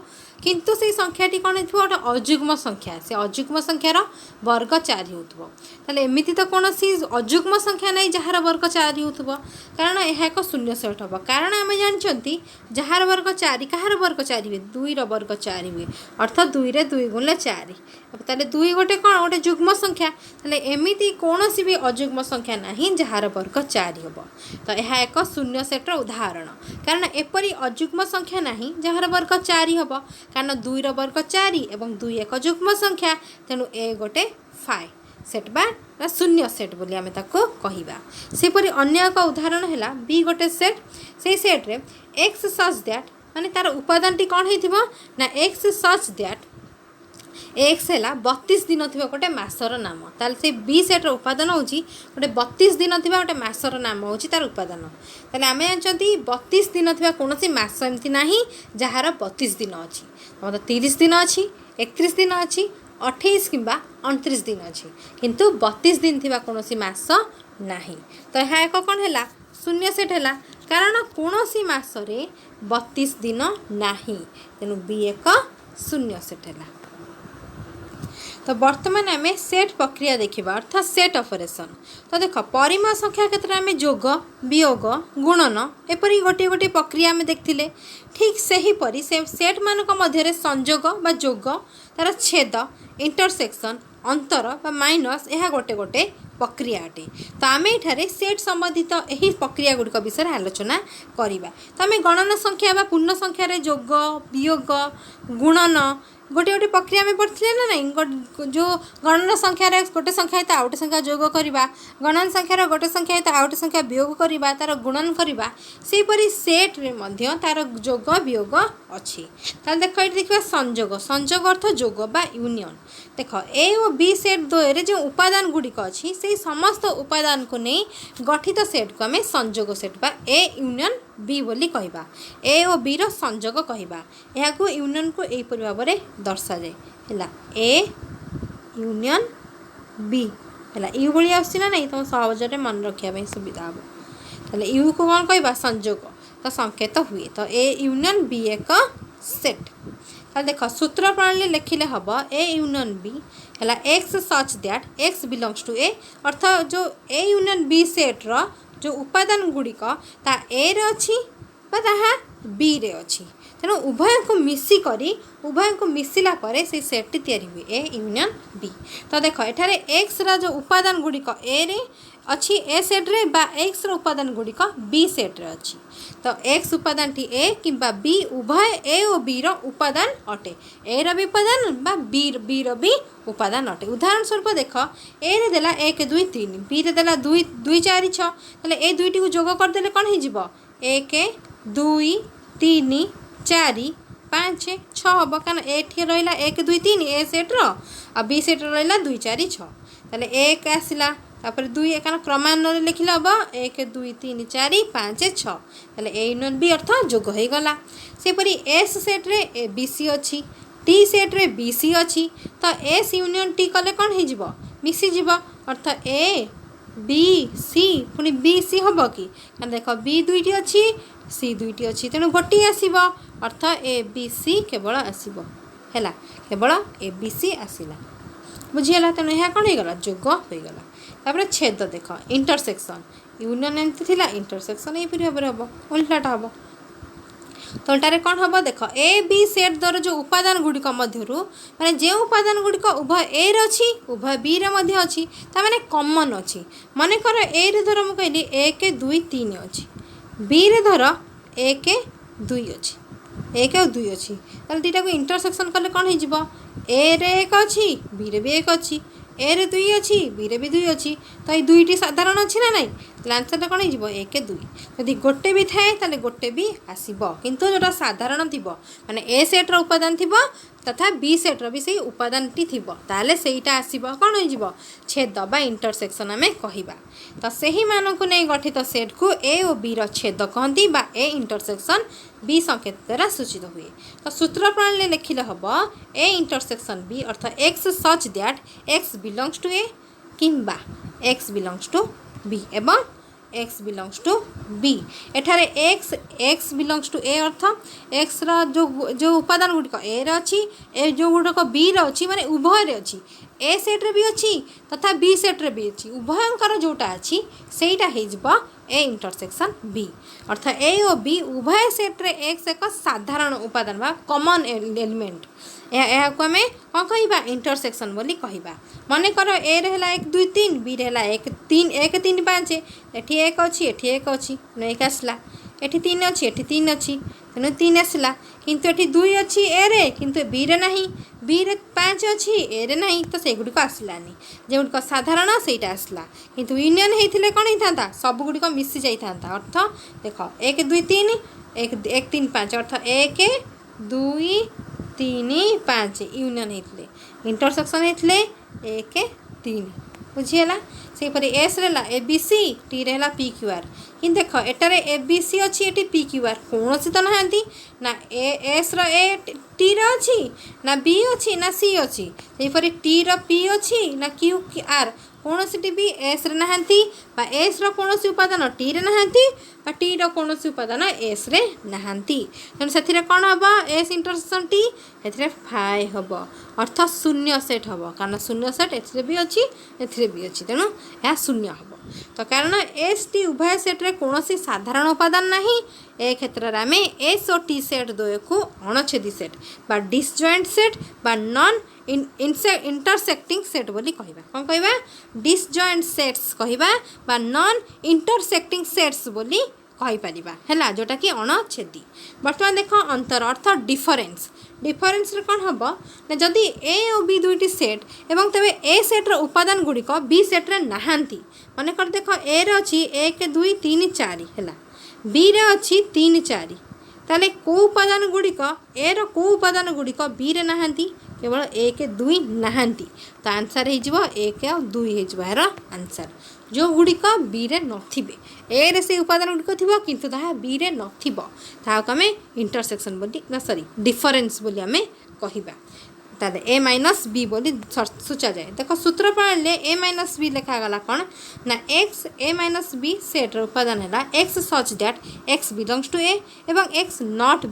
किंतु से संख्याटी कौन हो गोटे अजुग्म संख्या, से अजुग्म संख्यार वर्ग 4 हो। एमती तो कौन सी अजुग्म संख्या नहीं जार वर्ग 4 हो, कारण यह एक शून्य सेट हम। कारण आम जानते जार वर्ग 4 कहार वर्ग 4 हुए, 2 वर्ग 4 हुए, अर्थात 2 रे 2 गुणिले 4, ताले 2 गोटे कौन गोटे जुग्म संख्या, एमती कौन सी भी अजुग्म संख्या नहीं जार वर्ग 4 हम। तो यह एक शून्य सेट्र उदाहरण, कारण एपरी अजुग्म संख्या नहीं जार वर्ग 4 हम, कारण 2 वर्ग 4 और 2 एक जुग्म संख्या, तेणु ए गोटे फाए सेट बा शून्य सेट बोली आमे ताको कहिबा। सेपरी अन्य एक उदाहरण है बी गोटे सेट, से सेट रे एक्स सच दैट माने तार उपादानटी कौन होइथिबो ना एक्स सच दैट एक्स है 32 दिन थी गोटे मासर नाम, ताल से बी सेट्र उपादान हूँ गोटे 32 दिन थी गोटे मासर नाम हूँ तार उपादान। ताले आम जानते 32 दिन थी कौन मस एमती ना जार 32 दिन अच्छी, मतलब 30 दिन अच्छी, 31 दिन अच्छी, 28 किंबा 29 दिन अच्छी, किंतु 32 दिन थी कौन मस ना। तो यह एक कौन है शून्य सेट है, कारण कौन सी मसरे 32 दिन ना, तेणु बी एक शून्य सेट है। तो बर्तमान आम सेट प्रक्रिया देखा, अर्थात सेट ऑपरेशन। तो देख परिमेय संख्या क्षेत्र में जोग वियोग गुणन एपरी गोटे गोटे प्रक्रिया आम देखते, ठीक से हीपरी से सेट मानक मध्य संजोग बा जोग तार छेद इंटरसेक्शन अंतर बा माइनस यह गोटे गोटे प्रक्रिया अटे। तो आम ये सेट संबंधित यही प्रक्रिया गुड़िक विषय आलोचना करवा। तो आम गणन संख्या बा पूर्ण संख्यार जोग वियोग गुणन गोटे गोटे प्रक्रिया में पढ़ते ना नहीं, जो गणन संख्यार गोटे संख्या है आउटे संख्या जोग करवा, गणन संख्यार गोटे संख्या है आउटे संख्या वियोग करवा, तार गुणन करवा, सेपरी सेट रे मध्य तार जोग वियोग अच्छी। ताल देख ये देखा संजोग, संजोग अर्थ जोग बा यूनियन। देख ए और बी सेट द्वय जो उपादान गुड़िक अच्छी से समस्त उपादान को नहीं गठित सेट को आम संजोग सेट बा ए यूनियन बी बोली कहबा, ए और बी रो संजोग कहबा। यह को यूनियन को एपरि भाव में दर्शा जाए है ए यूनियन बी है यू भाई आसना नहीं, तुम सहजरे मन रखा सुविधा हम। ताले यू को कौन कहबा संजोग, तो संकेत हुए। तो ए यूनियन बी एक सेट। ताले देख सूत्र प्रणाली लिखिले हम ए यूनियन बी है x such that x belongs to A, अर्थात जो ए यूनियन बी सेट्र जो उपादान गुड़िक ता ए रे अच्छी बा ताहा बी रे अच्छी, तेणु उभय को मिसिकी उभय को मिसिला परे से सेट्टी तैयारी हुए ए यूनियन बी। तो देख एठारे एक्स रा जो उपादान गुड़िक ए रे अच्छी ए सेट रे बा एक्स रो उपादान गुड़िक बी सेट रे अच्छी। तो एक्स उपादान टी ए किंबा बी उभय ए और बी रो उपादान अटे, ए रो भी उपादान बा बी रो भी उपादान अटे। उदाहरण स्वरूप देख ए रे देला 1 2 3, बी रे देला 2 2 4 6, ताले ए दुईटी को जोग कर देले कोन हे जिवो 1 2 3 4 5 6 हम, कारण ए रहा 1 2 3 ए सेट्र आ बी सेट्र रहा 2 4 6, ताले 1 आसला तापर 2 कारण क्रमान्वय लिखिले हम 1 2 3 4 5 6, ताले ए यूनियन बी अर्थ जोग हो गला। सेपरी एस सेट्रे ए बी सी अच्छी, टी सेट्रे बी सी अच्छी, तो एस यूनियन टी कले कौन हो मिसीज, अर्थ ए बी सी पुणी बी सी हम कि, कारण देख बी दुईटी अच्छी सी दुईटी अच्छी, तेणु गोटे आसब, अर्थ ए बी सी केवल आसब। है केवल ए बी सी आसला बुझीगला तेणु यह कौन होगा जोग होगा तापर छेद देख इंटरसेक्शन यूनियन एमती थी इंटरसेक्शन यहीपरि भाव हम उल्टाटा हम तो उल्टारे कौन हम देख ए बी सेट द्वार जो उपादान गुड़िक मध्य माने जो उपादान गुड़िक उभय ए रही उभय बी रे अच्छी ताने कमन अच्छी मनकर ए रे धर मुझे कहली 1 2 3 अच्छी बी रे धर 1 2 अच्छी 1 और 2 अच्छी ताल दुटा को इंटरसेक्शन कले कौन हो ए रे 1 अच्छी बी रे भी 1 अच्छी ए रे 2 अच्छी बी रे भी 2 अच्छी तो ये दुईटी साधारण अच्छी ना नहीं आंसर कौन हो 1 2 जदि गोटे भी थाए ताले गोटे भी आसब किंतु जोटा साधारण थी माने ए सेट्र उपादान थी तथा बी सेट्र भी से उपादान टी थी ताले सेटा आसब कौन हो छेद बा इंटरसेक्शन आम कहवा तो सही मानक नहीं गठित सेट को ए और बी छेद कहती बा ए इंटरसेक्शन बी संकेत द्वारा सूचित हुए तो सूत्र प्रणाली लिखिले हम ए इंटरसेक्शन बी अर्थ x such that x belongs to A किंबा एक्स बिलोंग्स टू बी एवं एक्स बिलोंग्स टू बी एठारे एक्स बिलोंग्स टू ए अर्थ एक्स जो उपादान गुड़िक ए अच्छी ए जो गुड़क बी अच्छी माने उभय रे अच्छी ए सेट्रे भी अच्छी तथा बी सेट्रे भी अच्छी उभयंकर जोटा अच्छी सेटा हो ए इंटरसेक्शन बी अर्थ ए और बी उभय सेट्रे एक्स एक साधारण उपादान बा कॉमन एलिमेंट यह को आम कौन कह इंटरसेक्शन बोली कहवा मन कर ए रे 1 2 3 बी रे 1 3 5 एठी 1 अच्छी एठी 1 अच्छी 1 आसला एठी 3 अच्छी एठी 3 अच्छी तेणु 3 आसला किंतु एठी 2 अच्छी ए रे किंतु बी रे नहीं बी रे 5 अच्छी ए रे नहीं तो से गुड़िक आसलानी जो गुड़िक साधारण सेटा आसला किंतु यूनियन होते कौन होता सब गुड़िक मिसी जाता अर्थ देख 1 2 3 1 3 5 अर्थ 1 2 3 5 यूनियन होते इंटरसेक्शन होते 1 3 बुझीगला से एस रहा ए बी सी टी रहा पी क्यू आर कि देख एटारे ए बी सी अच्छी एटी पी क्यू आर कौन तो नहांती ना ए एस रे टी रे अच्छी ना बी अच्छी ना सी अच्छी से टी र पी अच्छी ना क्यू आर कौन सी भी एस रे नहांती बा एस रो कौन उपादान टी रे नहांती बा टी रो कौन उपादान एस रे नहांती तेणु से कौन हम एस इंटरसेक्शन टी ए फाइ हम अर्थ शून्य सेट हम कारण शून्य सेट ए भी अच्छी ए भी अच्छी तेणु यह शून्य हम तो कारण एस टी उभय सेट्रे कौन साधारण उपादान नहीं ए क्षेत्र में आम एस और टी सेट द्वय को अणछेदी सेट बा डिसजॉइंट सेट बा नॉन इंटरसेक्टिंग सेट बोली कहवा कौन कहवा डिसजॉइंट सेट्स कहवा बा नॉन इंटरसेक्टिंग सेट्स बोली कहीपर है जोटा कि अणछेदी बर्तमान देख अंतर अर्थ डिफरेन्स डिफरेन्स कौन हम ना जदि ए और बी दुईटी सेट एवं तेरे ए सेट्र उपादान गुड़िक बी सेट्रे नहांती मनकर देख ए रे अच्छी 1 2 3 4 है बी रे अच्छी 3 4 ताले को उपादान गुड़िक ए रो को उपादान गुड़िक बी रे नहांती केवल 1 2 नहांती तो आंसर हो 1 और 2 यार आंसर जो गुड़िक बी रे नथिबे ए रे से उपादान गुड़िक थिबो किंतु ताहा बी रे नथिबो ताहाक आमे इंटरसेक्शन बोली ना सॉरी डिफरेन्स बोली आमे कहिबा ताले ए माइनस बी बोली सूचा जाए देख सूत्र प्रणाली ए माइनस बी लिखा गला कौन ना x A minus B set उपादान है x such that x belongs to A एवं x not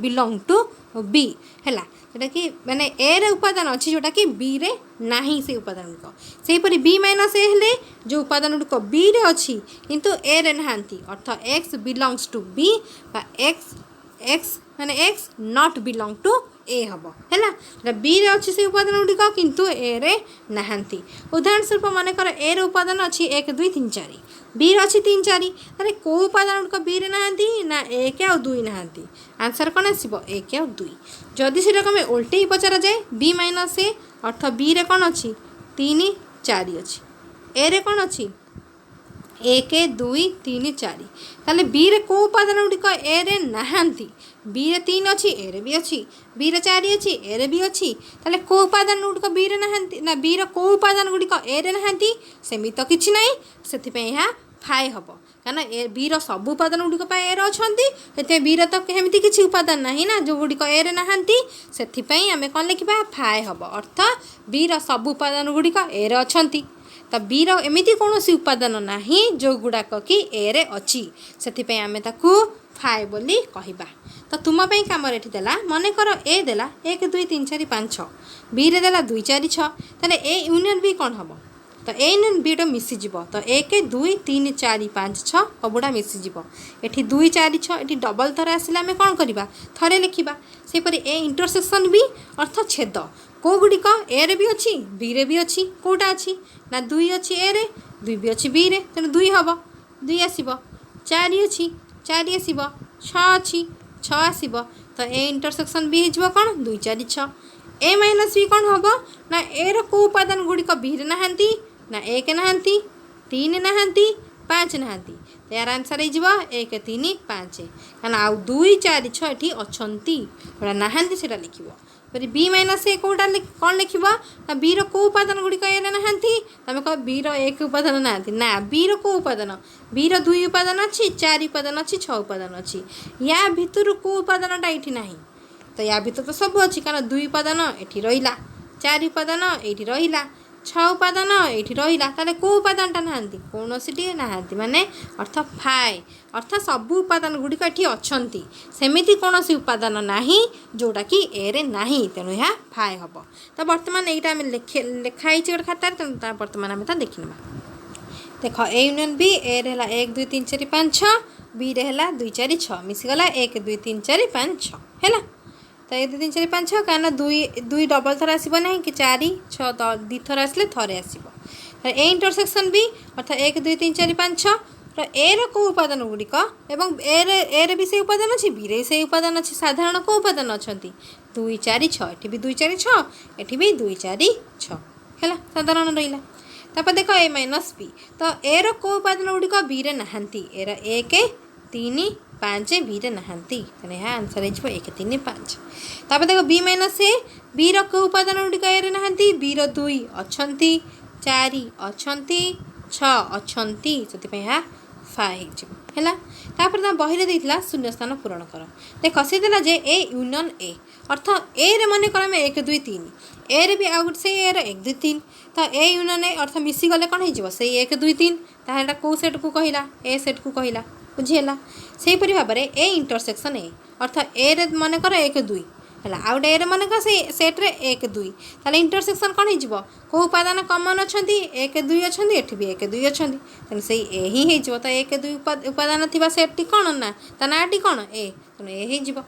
belong to B है जोटा कि माने ए रे उपादान अच्छी जोटा कि बी रे नहीं से उपादान गुड़िक से बी माइनस ए हेले जो उपादान गुड़िक बी रे अच्छी किंतु ए रे नहांती अर्थ एक्स बिलोंग्स टू बी बा एक्स माने एक्स नॉट बिलोंग टू ए हम है बी रे अच्छी से उपादान गुड़िक किंतु ए रे नहांती उदाहरण स्वरूप मनकर ए रे उपादान अच्छी 1 2 3 4 बी रे अच्छी 3 4 तारे को उपादान गुड़िक बी रे नहांती ना 1 और 2 नहांती आंसर कौन आसब 1 और 2 जदि से उल्टे पचरा जाए बी माइनस ए अर्थ बी रे कौन अच्छी 3 4 अच्छी ए रे कौन अच्छी 1 2 3 4 ताले बी रे को उपादान गुड़िक ए रे नहांती बी रे 3 अच्छी ए रे भी अच्छी बी रे 4 अच्छी ए रे भी अच्छी ताले को उपादान गुड़िक बी रे नहांती ना बी रे को उपादान गुड़िक ए रे नहांती सेमि तो किछि नहीं से फाइ हम कारण ए बी रो सब उपादान गुड़िक ए रे अच्छी से बी रे तो केमिति किछि उपादान नहीं ना जो गुड़िक ए रे नहांती से आम कौन लिखा फाइ हम अर्थ बी रो सब उपादान गुड़िक ए रे अच्छी तो बी रो एमिति कौन उपादान नाही जो गुड़ाक कि ए रे अच्छी से आम ताकू फाए बोली कहबा। तो तुम पे कम देला मन कर ए देला 1 2 3 4 5 6 बी रे देला 2 4 6 ताले ए यूनियन बी कौन हम तो ए यूनियन बी टा मिसीज तो 1 2 3 4 5 6 सबुटा मिसीज एठी 2 4 6 एठी डबल थर आसिले आम कौन करवा थरे लिखा सेपरी ए इंटरसेक्शन बी अर्थ छेद कौ गुड़िक ए रे भी अच्छी बी रे भी अच्छी कौटा अच्छी ना 2 अच्छी ए रे 2 भी अच्छी बी रे तेणु 2 हम 2 आसब 4 अच्छी 4 आसब 6 अच्छी 6 आसब तो ए इंटरसेक्शन बी हो कौन 2 4 6 ए माइनस बी कौन हम ना ए रो को उपादान गुड़िक बी रे नहांती ना 1 नहांती 3 नहांती 5 नहांती तो यार आंसर हो 1 3 5 कहना आउ 2 4 6 ये अच्छी नहांती से लिखो फिर बी माइनस ए कौटा कौन लिख ना बी रो को उपादान गुड़िक ए नहांती तुम कह बी रो 1 उपादान नहांती ना बी रो को उपादान बी रो 2 उपादान अच्छी 4 उपादान अच्छी 6 उपादान अच्छी या भितर को उपादानटा ये ना तो या भीतर तो सब अच्छी कारण 2 उपादान ये रहा 4 उपादान ये रहा 6 उपादान ये रहा ताले को उपादानटा नहांती कौन सी नहांती माने अर्थ फाए अर्थ सब उपादान गुड़िक ये अच्छी सेमिति कौन सी उपादान नाही जोटा कि ए रे नाही तेणु यह फाए हम। तो बर्तमान यहाँ लिखाई गोटे खातार तेणु बर्तमान आम देखी ना देख ए यूनियन बी ए रे 1 2 3 4 5 6 बी रे 2 4 6 मिसीगला 1 2 3 4 5 6 है तो 1 2 3 4 5 6 क्या 2 डबल थर आसब ना कि 4 6 2 थर आसले थरे आसब ए इंटरसेक्शन बी अर्थात 1 2 3 4 5 6 ए रो को उपादान गुड़िक एवं ए रे भी से उपादान अच्छी बी रे से उपादान अच्छी साधारण को उपादान अच्छा 2 4 6 ये भी 2 4 6 ये भी 2 4 6 है साधारण रहा तापर देख ए माइनस बी तो ए रो को उपादान गुड़िक बी रे नहांती ए रो 1 3 5 बी रे नहांती तेणु यहाँ आंसर हो 1 3 5। तापर देख बी माइनस ए बी रो को उपादान गुड़िक ए रे नहांती बी रो 2 अच्छी 4 अच्छी 6 अच्छी से यहाँ फाए है बही देता शून्य स्थान पूरण कर देख सी देला जे ए यूनियन ए अर्थ ए रे मन कर 1 2 3 ए रे भी आउ से ए रो 1 2 3 तो ए यूनियन ए अर्थ मिसीगले कौन हो 1 2 3 ताहला कौ सेट को कहला ए सेट को कहला बुझीला से भाव में ए इंटरसेक्शन ए अर्थ ए रे मन कर 1 2 है आउ ए रे मन कर से सेट रे 1 2 ताले इंटरसेक्शन कौन हो कौ उपादान कमन अच्छा 1 2 अच्छा एठी भी 1 2 अच्छा तेणु से ए ही हो तो 1 2 उपादान थी सेट टी कौन ना ता नाटी कौन ए तेणु ए हो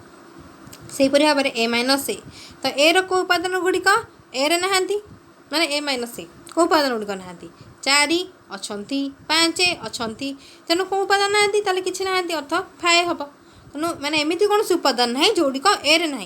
से भाव में ए माइनस ए तो ए रो को उपादान गुड़िक ए रे नहांती माने ए माइनस ए को उपादान गुड़िक नहांती 4 अच्छी 5 अच्छी तेणु कौ उपादान नहांती ताले किछि नहांती अर्थ फाए हम तेणु माने एमिति कौन उपादान ना जोड़िक ए रे ना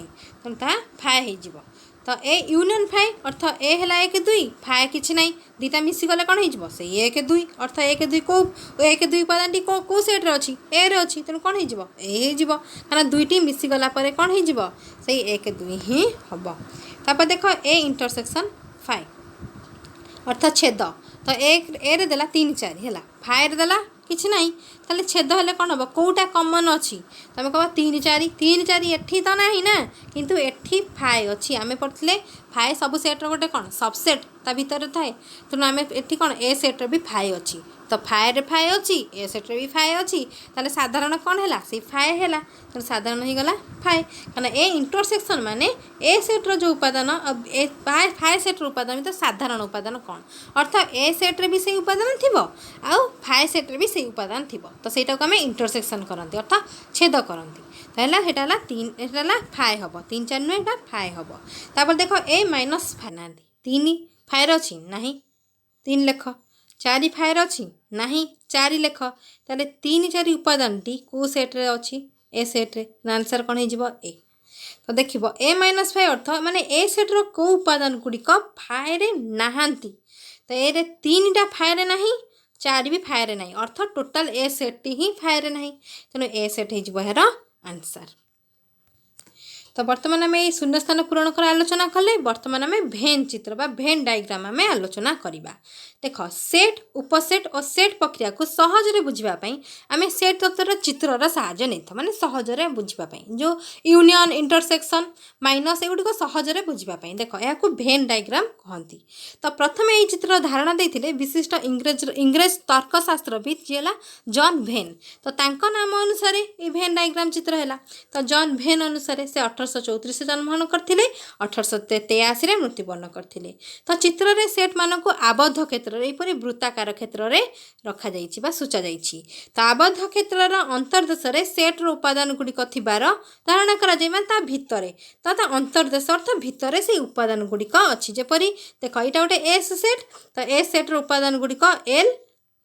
तेणु ता फाए हो तो ए यूनियन फाए अर्थ ए है 1 2 फाए किछि ना दीटा मिसीगले कौन हो से 1 2 अर्थ 1 2 को 1 2 उपादान टी को सेट रे अच्छी ए रे अच्छी तेणु कौन हो ए हो कारण दुईटी मिसीगला पर कौन हो से 1 2 ही हम। तापर देख ए इंटरसेक्शन फाए अर्थात छेद तो ए रे देला 3 4 है फाए रे देला किछि नहीं ताले छेद हेले कौन हम कौटा कमन अच्छी तुम कह 3 4 3 4 एठी तो नहीं ना किंतु एठी फाए अच्छी आम पढ़ते फाए सब सेट्र गोटे कौन सबसेट ता भीतर थाए तेणु आम एठी कौन ए सेट्र भी फाए अच्छी तो फाए रे फाए अच्छी ए सेट्रे भी फाए अच्छी ताले साधारण कौन है से फाए है तेणु साधारण हो गला फाए कहना ए इंटरसेक्शन माने ए सेट्र जो उपादान ए फाए सेट्र उपादान तो साधारण उपादान कौन अर्थात ए सेट्रे भी से उपादान थी आउ फाए सेट्रे भी से उपादान थी तो सहीटा को आम इंटरसेक्शन करती अर्थात छेद करती तो है 3 फाए हम 3 4 नुहे यहाँ फाए हम। तापर देख ए माइनस फाए ना 3 फाएर अच्छी ना 3 लेख 4 फायर अच्छी ना 4 लेख ताले 3 4 उपादान टी को सेट्रे अच्छी ए सेट्रे आंसर कौन हो ए तो देख ए माइनस फाए अर्थ माने ए सेट्र को उपादान गुड़िक फाए नहांती तो ए 3टा फाए ना 4 भी फाए ना अर्थ टोटाल ए सेट ही फाए ना तेणु ए सेट हो आंसर। तो बर्तमान आम ये शून्यस्थान पूरण कर आलोचना कले। बर्तमान आम भेन चित्र बा भेन डायग्राम आम आलोचना करवा। देख सेट उपसेट और सेट प्रक्रिया को सहजरे बुझापी आम सेट तत्वर चित्रर साहाय्य नहीं था माने सहजरे बुझापी जो यूनियन इंटरसेक्शन माइनस एगुड़िक सहजरे बुझापी। देख या भेन डायग्राम कहती। तो प्रथम ये चित्र धारणा देते विशिष्ट इंग्रेज तर्कशास्त्रविद जी है जॉन भेन। तो तांको नाम अनुसार ये भेन डायग्राम चित्र है। तो जॉन भेन अनुसार से 1834 जन्मग्रहण करते 1883 मृत्युवरण करते। तो चित्र रे सेट मानक आबद्ध क्षेत्र यहपरी वृत्ताकार क्षेत्र में रखा सूचा जाइछि। तो आबद्ध क्षेत्र अंतर्देश सेट्र उपादान गुड़िक थिबार धारणा करा भितरे तो अंतर्देश अर्थ भितर से उपादान गुड़िक अच्छी जेपरी देख यहाँ गोटे एस सेट। तो एस सेट्र उपादान गुड़िक एल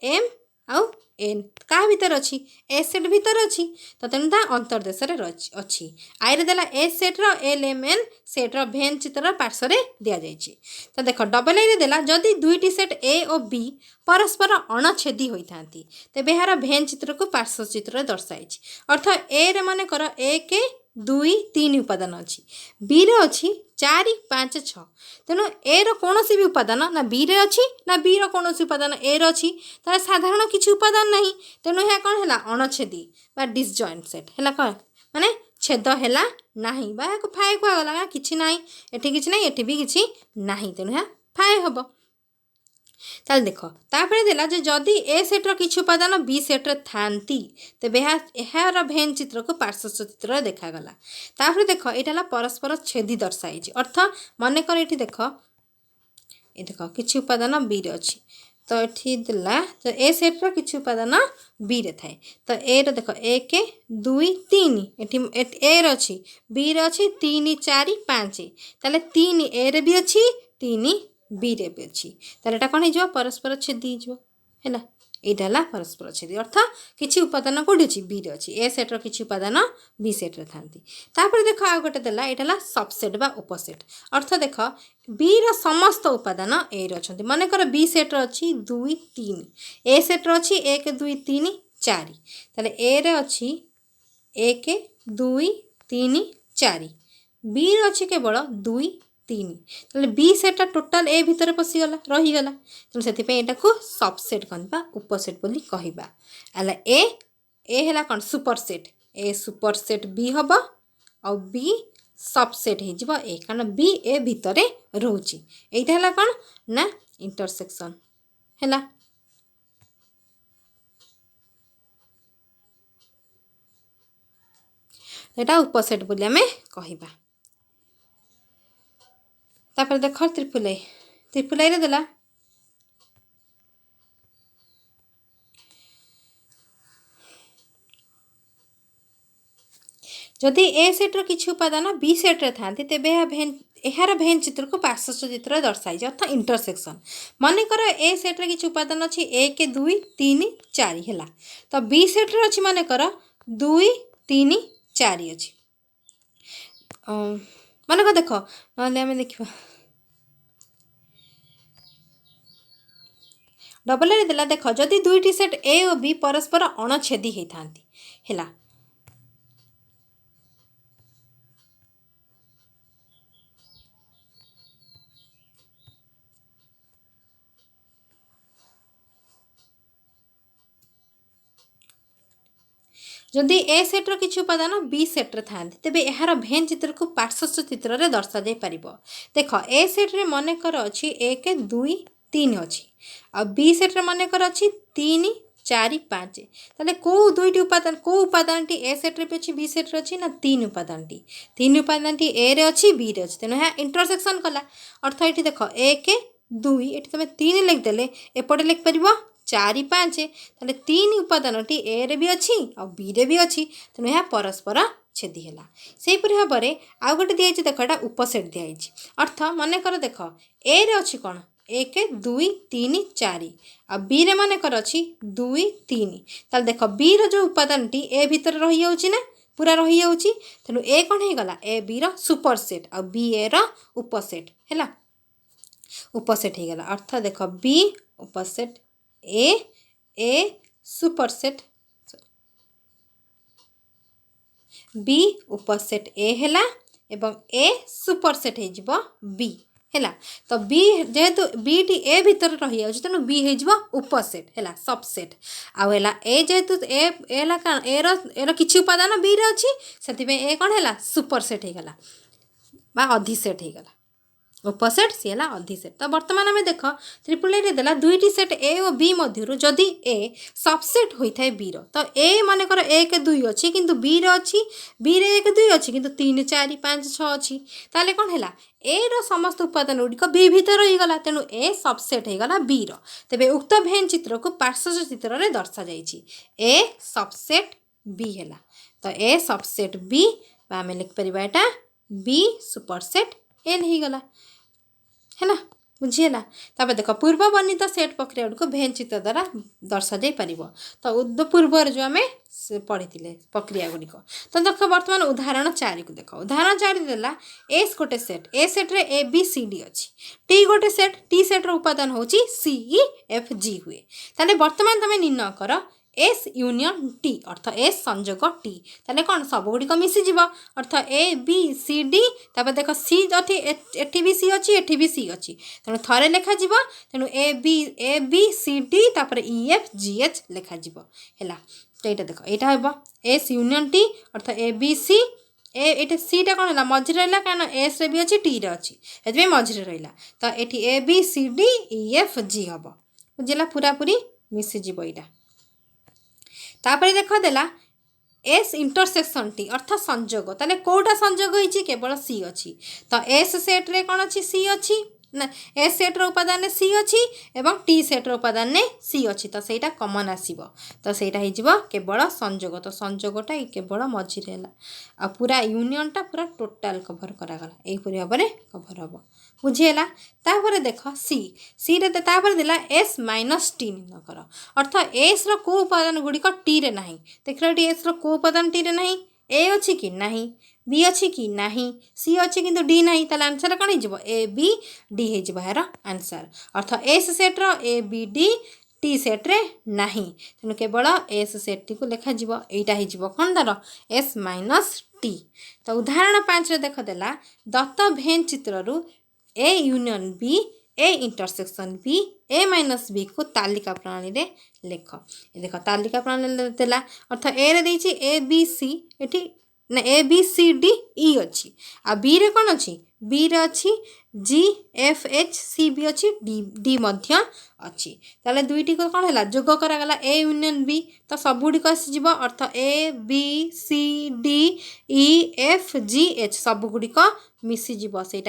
एम आउ एन क्या भितर अच्छी एस सेट भितर अच्छी। तो तेणु ता अंतर्देश अच्छी आई देला एस सेट्र एल एम एन सेट्र भेन चित्र पार्श्व दि जाइए। तो देख डबल आई देला जदि दुईटी सेट ए और बी परस्पर अणछेदी होता तेज यार भेन चित्र को पार्श्व चित्र दर्शाई। अर्थ ए रे मन कर 1 2 3 उपादान अच्छी बी रे अच्छी 4 5 6। तेणु ए रो कौन भी उपादान ना बी रे अच्छी ना बी रो कौन उपादान ए रे अच्छी तार साधारण किसी उपादान नहीं। तेणु यह कौन है अणछेदी बा डिसजॉइंट सेट है कौन माने छेद है ना फाए कहगला कि ना एटी कि ना एटी भी कि ना तेणु यह फाए हम। ताल देख तापर देला जे जदि ए सेट्र किसी उपादान बी सेट्रे थांती तेबे यार भेन चित्र को पार्श्व चित्र देखागला। तापर देख यहाँ परस्पर छेदी दर्शाई। अर्थ मन कर ये देख ये देख किसी उपादान बी रे अच्छी तो ये देला तो ए सेट्र किसी उपादान बी रे थाए। तो ए रे देख 1 2 3 ए रे अच्छी बी रे अच्छी 3 4 5 ताले 3 ए रे भी अच्छी 3 बी रे भी अच्छी ताले एटा कौन हो परस्पर छेदी है यहाँ परस्पर छेदी। अर्थ किसी उपादान कौटी अच्छी बी रे अच्छी ए सेट्र किसी उपादान बी सेट्रे थांती। तापर देख आ गोटे देला यहाँ सबसेट बा उपसेट। अर्थ देख बी रो समस्त उपादान ए रे अच्छी मन कर बी सेट्र अच्छी 2 3 ए सेट्र अच्छी 1 2 3 4 ताले ए रे अच्छी 1 2 3 4 बी रे अच्छी केवल 2 3 ताले बी सेटा टोटाल ए भितर पशिगला रहीगला। तेणु से सबसेट कहवा उपसेट बोली कहवा आला ए है कौन सुपरसेट ए सुपरसेट बी हम आ बी सबसेट हो ए कारण बी ए भितर रोची यहाँ कौन ना इंटरसेक्शन है यहाँ उपसेट बोली आम कहवा। तापर देख त्रिपुल आई देला जदि ए सेट्र किसी उपादान बी सेट्रे था तेबे यार भेन चित्र को पार्श्व चित्र दर्शाई अर्थ इंटरसेक्शन। मन कर ए सेट्रे किसी उपादान अच्छी 1 2 3 4 है तो बी सेट्रे अच्छी मन कर 2 3 4 अच्छी मन को देख ना देखा डबल ए देला देख जदि दुईटी सेट ए और बी परस्पर अणछेदी होता है जदि ए सेट्र किसी उपादान बी सेट्रे था तेबे यार भेन चित्र को पार्श्व चित्र में दर्शा जा पार। देख ए सेट्रे मन कर अच्छी 1 2 3 अच्छी आ बी सेट्रे मन कर अच्छी 3 4 5 ताले कौ दुईटी उपादान कौ उपादान ए सेट्रे भी अच्छी बी सेट्रे अच्छी ना 3 उपादान ए रे अच्छी बी रे अच्छी तेणु यहाँ इंटरसेक्शन कला। अर्थ ये देख 1 2 ये तुम 3 लिखिदेले एपटे लिखिपर 4 5 ताले 3 उपादान ए रे भी अच्छी और बी रे भी अच्छी तेणु यहाँ परस्पर छेदी है। से भाव में आउ गोटे दिखाई देख यहाँ उपसेट दिखाई अर्थ मन कर देख ए रे अच्छी कौन 1 2 3 4 आ बी रे मन कर अच्छी 2 3 ताले देख बी रो जो उपादान ए भितर रही जाऊँगी ना पूरा रही जाऊँगी तेणु ए कौन हो गला ए बी रो सुपरसेट आ बी ए रो उपसेट है उपसेट हो गला। अर्थ देख बी उपसेट ए सुपरसेट बी उपसेट ए है एवं ए सुपरसेट हो बी है। तो बी जेहेतु बी टी ए भितर रही जाऊँ तेणु बी हो उपसेट है सबसेट आउ है ए जेहेतु ए किसी उपादान बी रे अच्छी से ए कौन है सुपरसेट होगला बा अधिसेट होगला उपसेट सी है अधिसेट। तो बर्तमान आम देख ट्रिपल ए देला दुईटी सेट ए और बी मध्य जदि ए सबसेट होता है बी तो ए मानकर 1 2 अच्छी किंतु बी रे अच्छी बी रे 1 2 अच्छी किंतु 3 4 5 6 अच्छी ताले कौन है ए रो समस्त उपादान गुड़िक बी भितर रहीगला तेणु ए सबसेट होगला बी रो। तेबे उक्त भेन चित्र को पार्श्व चित्र में दर्शा जाइए ए सबसेट बी है। तो ए सबसेट बी आम लिखिपर यहाँ बी सुपरसेट ए होगला है बुझीगला। तापर देख पूर्व वर्णित सेट प्रक्रिया गुड़िक भेन चित्र द्वारा दर्शा जा पार। तो पूर्व जो आम पढ़ी प्रक्रिया गुड़िक तो देख बर्तमान उदाहरण 4 को देख उदाहरण 4 देला एस गोटे सेट ए सेट्रे ए बी सी डी अच्छी टी गोटे सेट टी सेट्र उपादान हूँ सी ई एफ जी हुए ताले बर्तमान तुम निर्णय कर एस यूनियन टी अर्थ एस संजोग टी ताले कौन सब गुड़िक मिसीज अर्थ ए बी सी डी तापर देख सी अच्छी एटी भी सी अच्छी एटी भी सी अच्छी तेणु थे लिखा तेणु ए बी सी डी तापर ई एफ जी एच लिखा है। तो यहाँ देख यहाँ हम एस यूनियन टी अर्थ ए बी सी ये सीटा कौन है मझे रहा कारण एस रे भी अच्छी टी रे अच्छी ये मझे रहा तो ये A B C D E F G हम बुझेगा पूरा पूरी मिसीज यहाँ। तापर देख देला एस इंटरसेक्शन टी अर्थ संजोग ताले कोटा संजोग होती केवल सी अच्छी तो एस सेट रे कौन अच्छी सी अच्छी ना एस सेट्र उपादान सी अच्छी एवं टी सेट्र उपादान सी अच्छी तो सहीटा कमन आसो तो सहीटा हो केवल संजोग तो संजोगटा केवल मझिरे है आ पूरा यूनियनटा पूरा टोटाल कभर करागला यहीपरी भाव में कभर हम बुझीगला। तापर देख सी सी रे तापर देला एस माइनस टी निर्णय कर अर्थ एस रो को उपादान गुड़िक टी रे नाही देख एस रो को उपादान टी रे नाही ए अच्छी कि नाही बी अच्छी कि नाही सी अच्छी किंतु डी नाही ताले आंसर कौन हो ए बी डी हो यार आंसर अर्थ एस सेट्र ए बी डी टी सेट्रे नाही तेणु केवल एस सेट टी को लिखा यहाँ हो कौन तार एस माइनस टी। तो उदाहरण 5 रे देख देला दत्त भेन चित्रु A union B A intersection B A minus B को तालिका प्रणाली रे लेख देख तालिका प्रणाली देला अर्थ ए रे देछि ए बी सी एठी ना ए बी सी डी ई अच्छी आ बी रे कौन अच्छी बी रे अच्छी जी एफ एच सी भी अच्छी डी डी मध्य अच्छी ताले दुईटी को कौन है जोग करागला ए यूनियन बी तो सब गुड़िक आसीज अर्थ A B C D E F G H सब गुड़िक मिसीज से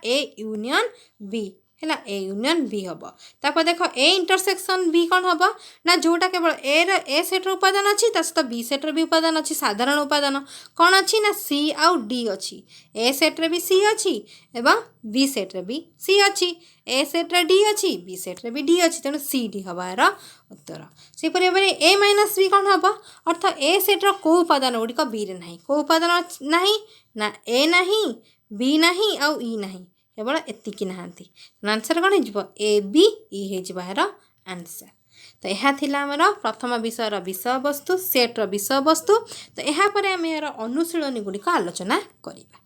ए यूनियन बी है ए यूनियन बी हम। तापर देख ए इंटरसेक्शन बी कौन हम ना जोटा केवल ए सेट्र उपादान अच्छी सहित बी सेट्र भी उपादान अच्छी साधारण उपादान कौन अच्छी ना सी आउ डी अच्छी ए सेट्रे भी सी अच्छी एवं बी सेट्रे भी सी अच्छी ए सेट्रे डी अच्छी बी सेट्रे भी डी अच्छी तेणु सी डी हम यार उत्तर। सेपरी भाव में ए माइनस बी कौन हम अर्थ ए सेट्र को उपादान गुड़िक बी रे ना को उपादान ना ए ना बी ना आउ ई ना केवल एतिकी नहांती आंसर कौन हो ए बी ई यार आंसर। तो यह थिला आमर प्रथम विषयर विषय वस्तु सेट्र विषय वस्तु। तो यहाँ पर आम यार अनुशीलनी गुड़िक आलोचना करिबा।